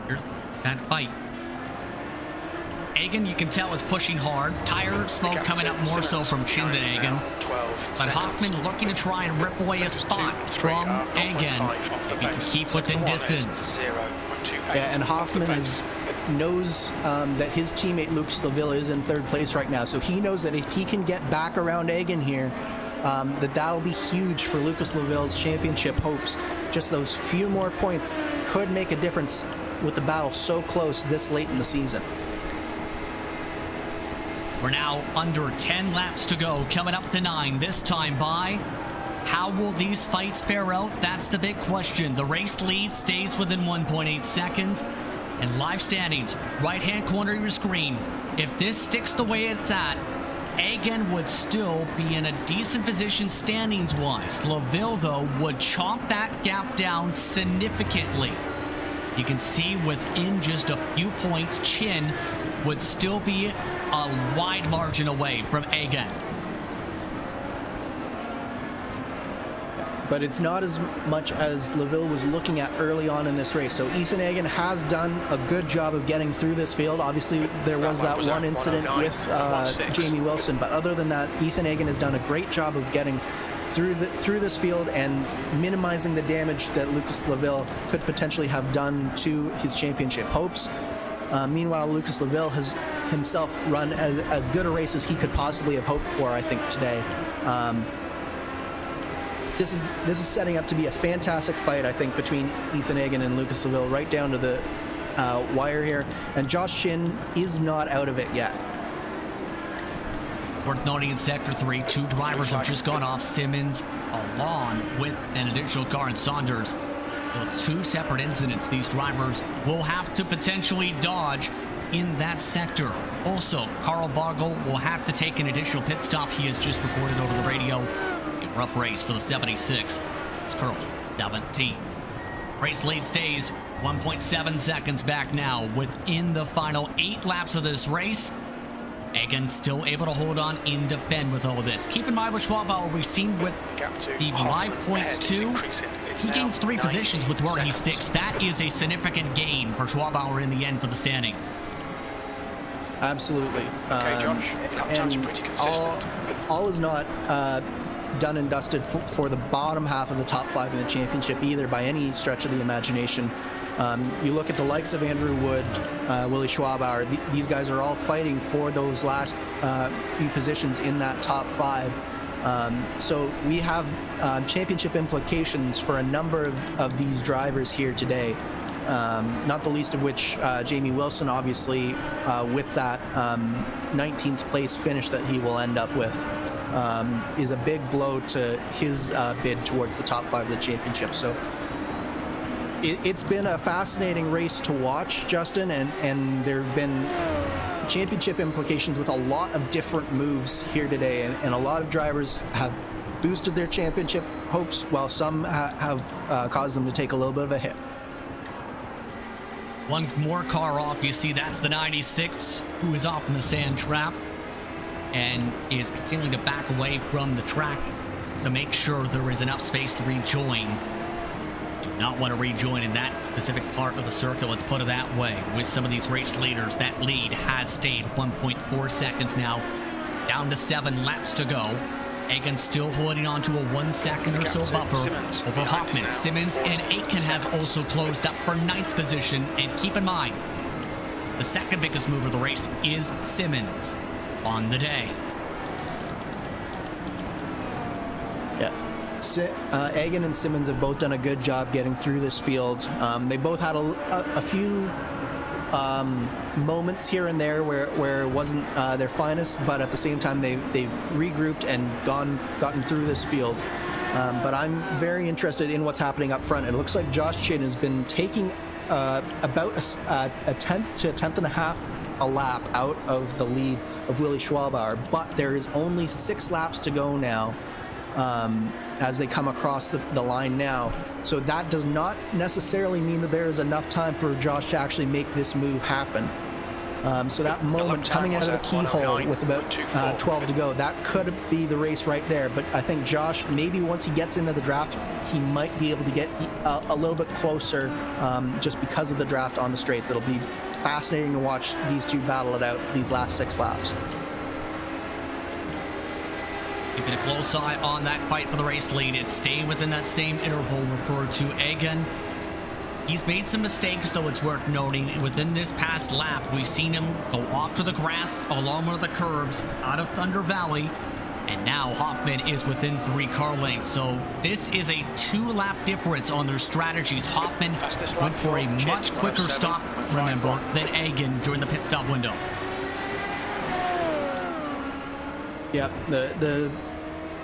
Here's that fight. Egan, you can tell, is pushing hard. Tire smoke coming up more so from Chin than Egan. But Hoffman looking to try and rip away a spot from Egan if he can keep within distance. Yeah, and Hoffman knows that his teammate Lucas LaVille is in 3rd place right now, so he knows that if he can get back around Egan here, that'll be huge for Lucas LaVille's championship hopes. Just those few more points could make a difference with the battle so close this late in the season. We're now under 10 laps to go, coming up to 9 this time by. How will these fights fare out? That's the big question. The race lead stays within 1.8 seconds. And live standings, right-hand corner of your screen. If this sticks the way it's at, Egan would still be in a decent position standings-wise. LaVille, though, would chomp that gap down significantly. You can see within just a few points, Chin would still be a wide margin away from Egan. But it's not as much as LaVille was looking at early on in this race. So Ethan Egan has done a good job of getting through this field. Obviously, there was that one incident with Jamie Wilson, but other than that, Ethan Egan has done a great job of getting through this field and minimizing the damage that Lucas LaVille could potentially have done to his championship hopes. Meanwhile, Lucas LaVille has himself run as good a race as he could possibly have hoped for, I think, today. This is setting up to be a fantastic fight, I think, between Ethan Egan and Lucas LaVille, right down to the wire here. And Josh Chin is not out of it yet. Worth noting in Sector 3, 2 drivers have just gone off. Simmons along with an additional car in Saunders. So 2 separate incidents these drivers will have to potentially dodge in that sector. Also, Carl Bogle will have to take an additional pit stop. He has just reported over the radio. A rough race for the 76. It's currently 17. Race lead stays 1.7 seconds back now within the final 8 laps of this race. Egan still able to hold on and defend with all of this. Keep in mind with Schwabauer, we've seen with the live points too, he gains 3 positions with where he sticks. That is a significant gain for Schwabauer in the end for the standings. Absolutely. And all is not done and dusted for the bottom half of the top 5 in the championship either by any stretch of the imagination. You look at the likes of Andrew Wood, Willie Schwabauer, these guys are all fighting for those last few positions in that top 5. So we have championship implications for a number of these drivers here today, not the least of which Jamie Wilson, obviously, with that 19th place finish that he will end up with, is a big blow to his bid towards the top 5 of the championship. So it's been a fascinating race to watch, Justin, and there have been championship implications with a lot of different moves here today, and a lot of drivers have boosted their championship hopes, while some have caused them to take a little bit of a hit. One more car off. You see, that's the 96, who is off in the sand trap and is continuing to back away from the track to make sure there is enough space to rejoin. Do not want to rejoin in that specific part of the circuit, let's put it that way. With some of these race leaders, that lead has stayed 1.4 seconds now, down to 7 laps to go. Egan still holding on to a 1 second or so buffer over Hoffman. Simmons and Aitken have also closed up for 9th position. And keep in mind, the second biggest mover of the race is Simmons on the day. Yeah, Egan and Simmons have both done a good job getting through this field. They both had a few moments here and there where it wasn't their finest, but at the same time they've regrouped and gotten through this field. But I'm very interested in what's happening up front. It looks like Josh Chin has been taking about a tenth to a tenth and a half a lap out of the lead of Willie Schwabauer, but there is only 6 laps to go now as they come across the line now. So that does not necessarily mean that there is enough time for Josh to actually make this move happen. So that moment coming out of the keyhole with about 12 to go, that could be the race right there. But I think Josh, maybe once he gets into the draft, he might be able to get a little bit closer just because of the draft on the straights. It'll be fascinating to watch these two battle it out these last 6 laps. Keeping a close eye on that fight for the race lead. It's staying within that same interval referred to Egan. He's made some mistakes, though it's worth noting. Within this past lap, we've seen him go off to the grass along one of the curbs out of Thunder Valley. And now Hoffman is within 3 car lengths. So this is a 2-lap difference on their strategies. Hoffman went for a much quicker stop, remember, than Egan during the pit stop window. Yeah, the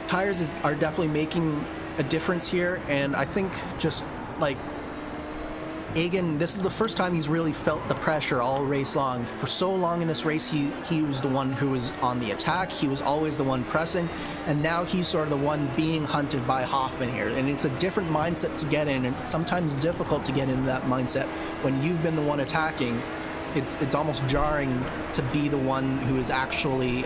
tires are definitely making a difference here, and I think just like Egan, this is the first time he's really felt the pressure all race long. For so long in this race, he was the one who was on the attack. He was always the one pressing, and now he's sort of the one being hunted by Hoffman here. And it's a different mindset to get in, and it's sometimes difficult to get into that mindset when you've been the one attacking. It's almost jarring to be the one who is actually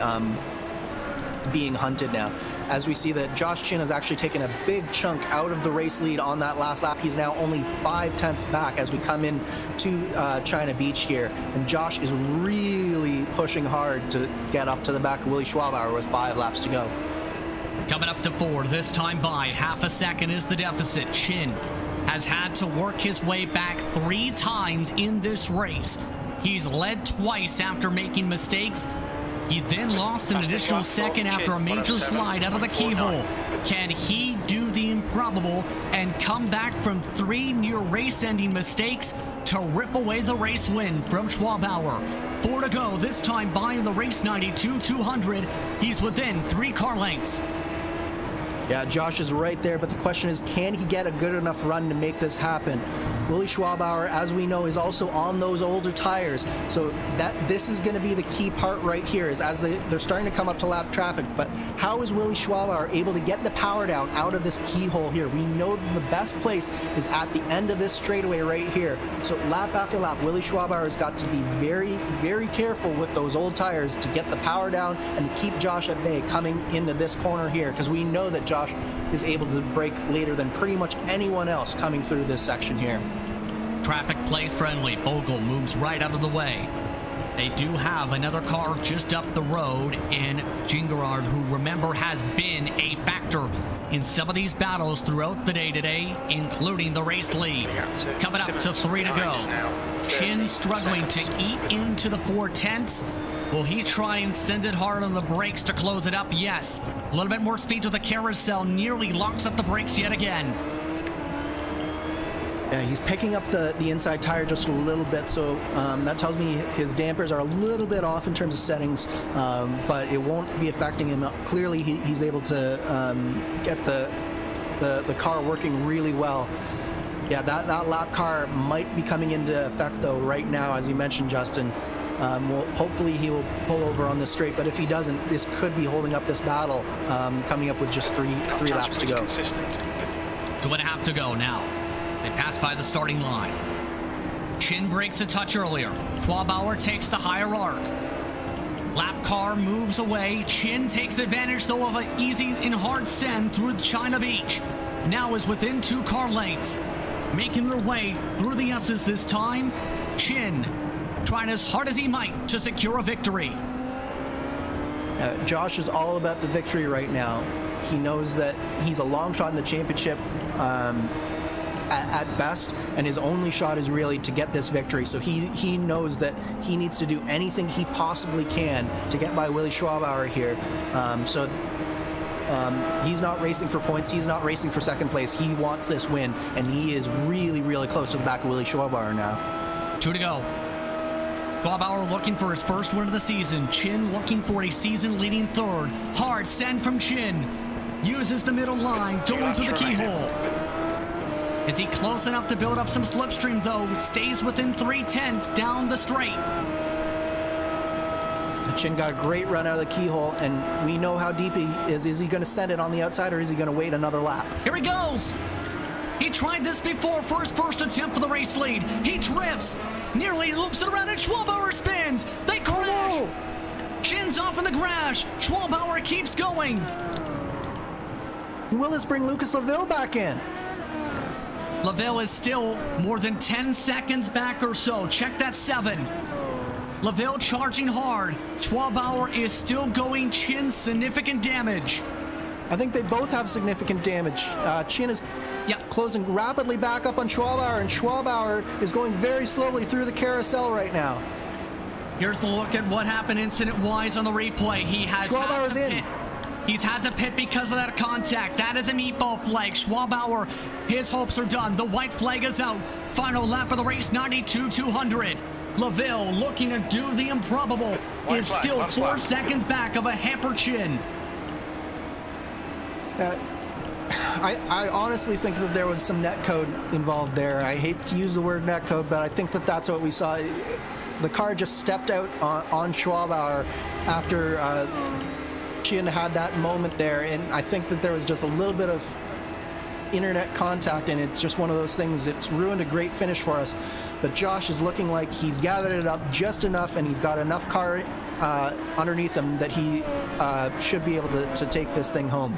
being hunted now. As we see that Josh Chin has actually taken a big chunk out of the race lead on that last lap. He's now only 5 tenths back as we come in to China Beach here. And Josh is really pushing hard to get up to the back of Willie Schwabauer with 5 laps to go. Coming up to 4, this time by half a second is the deficit. Chin has had to work his way back 3 times in this race. He's led twice after making mistakes. He then lost an additional second after a major slide out of the keyhole. Can he do the improbable and come back from 3 near race-ending mistakes to rip away the race win from Schwabauer? 4 to go, this time by in the race 92-200. He's within 3 car lengths. Yeah, Josh is right there, but the question is, can he get a good enough run to make this happen? Willie Schwabauer, as we know, is also on those older tires, so this is going to be the key part right here, is as they're starting to come up to lap traffic. But how is Willie Schwabauer able to get the power down out of this keyhole here? We know that the best place is at the end of this straightaway right here. So lap after lap, Willie Schwabauer has got to be very, very careful with those old tires to get the power down and to keep Josh at bay coming into this corner here, because we know that Josh is able to brake later than pretty much anyone else coming through this section here. Traffic plays friendly. Bogle moves right out of the way. They do have another car just up the road in Gingerard, who, remember, has been a factor in some of these battles throughout the day today, including the race lead. Coming up to 3 to go. Chin struggling to eat into the 4/10. Will he try and send it hard on the brakes to close it up? Yes. A little bit more speed to the carousel. Nearly locks up the brakes yet again. Yeah, he's picking up the inside tire just a little bit, so that tells me his dampers are a little bit off in terms of settings, but it won't be affecting him. Clearly, he's able to get the car working really well. Yeah, that lap car might be coming into effect, though, right now, as you mentioned, Justin. Well, hopefully he will pull over on this straight, but if he doesn't, this could be holding up this battle, coming up with just three laps to go. 2.5 to go now. They pass by the starting line. Chin breaks a touch earlier. Schwabauer takes the higher arc. Lap car moves away. Chin takes advantage, though, of an easy and hard send through China Beach. Now is within 2 car lengths. Making their way through the S's this time. Chin trying as hard as he might to secure a victory. Josh is all about the victory right now. He knows that he's a long shot in the championship at best, and his only shot is really to get this victory. So he knows that he needs to do anything he possibly can to get by Willie Schwabauer here. He's not racing for points. He's not racing for second place. He wants this win, and he is really, really close to the back of Willie Schwabauer now. 2 to go. Schwabauer looking for his first win of the season. Chin looking for a season-leading third. Hard send from Chin. Uses the middle line, going through the keyhole. Is he close enough to build up some slipstream, though? Stays within 3/10 down the straight. Chin got a great run out of the keyhole, and we know how deep he is. Is he going to send it on the outside, or is he going to wait another lap? Here he goes. He tried this before for his first attempt for the race lead. He drifts, nearly loops it around, and Schwabauer spins. They crash. Oh, no. Chin's off in the crash. Schwabauer keeps going. Will this bring Lucas Laville back in? Laville is still more than 10 seconds back or so. Check that 7. Laville charging hard. Schwabauer is still going. Chin significant damage. I think they both have significant damage. Chin is closing rapidly back up on Schwabauer, and Schwabauer is going very slowly through the carousel right now. Here's the look at what happened incident-wise on the replay. Schwabauer's in. He's had to pit because of that contact. That is a meatball flag. Schwabauer, his hopes are done. The white flag is out. Final lap of the race, 92-200. Laville, looking to do the improbable, is still 4 seconds back of a hampered Chin. I honestly think that there was some net code involved there. I hate to use the word net code, but I think that that's what we saw. The car just stepped out on Schwabauer after Chin had that moment there, and I think that there was just a little bit of internet contact, and it's just one of those things. It's ruined a great finish for us, but Josh is looking like he's gathered it up just enough, and he's got enough car underneath him that he should be able to take this thing home.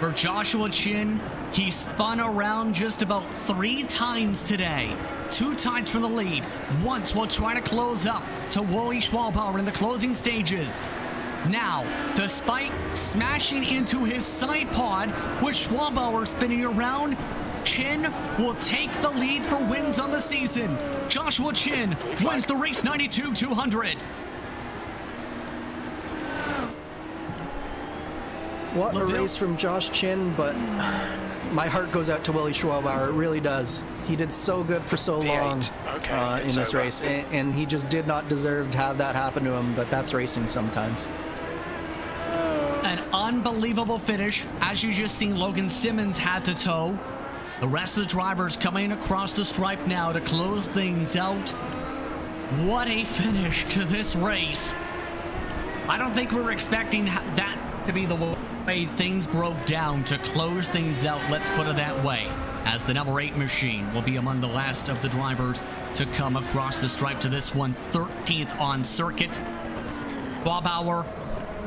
For Joshua Chin, he spun around just about 3 times today. 2 times from the lead. Once while trying to close up to Willie Schwabauer in the closing stages. Now, despite smashing into his side pod with Schwabauer spinning around, Chin will take the lead for wins on the season. Joshua Chin wins the race 92-200. What a race from Josh Chin, but my heart goes out to Willie Schwabauer. It really does. He did so good for so long in this race, and he just did not deserve to have that happen to him, but that's racing sometimes. An unbelievable finish, as you just seen Logan Simmons had to tow. The rest of the drivers coming across the stripe now to close things out. What a finish to this race. I don't think we were expecting that to be the way things broke down to close things out, let's put it that way, as the number 8 machine will be among the last of the drivers to come across the stripe to this one, 13th on circuit. Schwabauer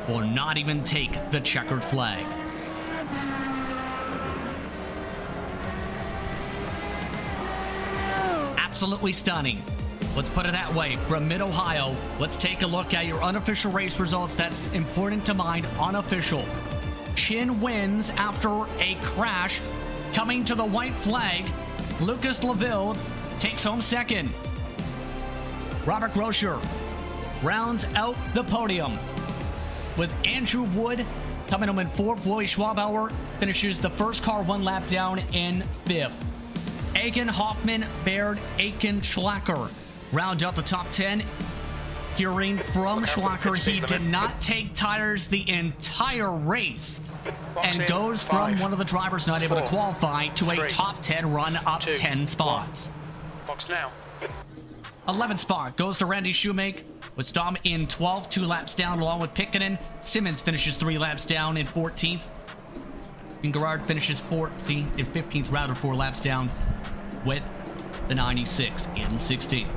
will not even take the checkered flag. Absolutely stunning. Let's put it that way. From Mid-Ohio, let's take a look at your unofficial race results. That's important to mind. Unofficial. Chin wins after a crash. Coming to the white flag, Lucas Laville takes home second. Robert Groscher rounds out the podium with Andrew Wood coming home in fourth. Roy Schwabauer finishes the first car 1 lap down in fifth. Egan, Hoffman, Baird, Aiken, Schlacker round out the top 10. Hearing from Schlacker, he did not take tires the entire race and goes from one of the drivers not able to qualify to a top 10 run up 10 spots. Box now. 11th spot goes to Randy Shoemake with Stom in 12th, 2 laps down along with Pikkinen. Simmons finishes 3 laps down in 14th. And Gerard finishes 14th and 15th, rather 4 laps down with the 96 in 16th.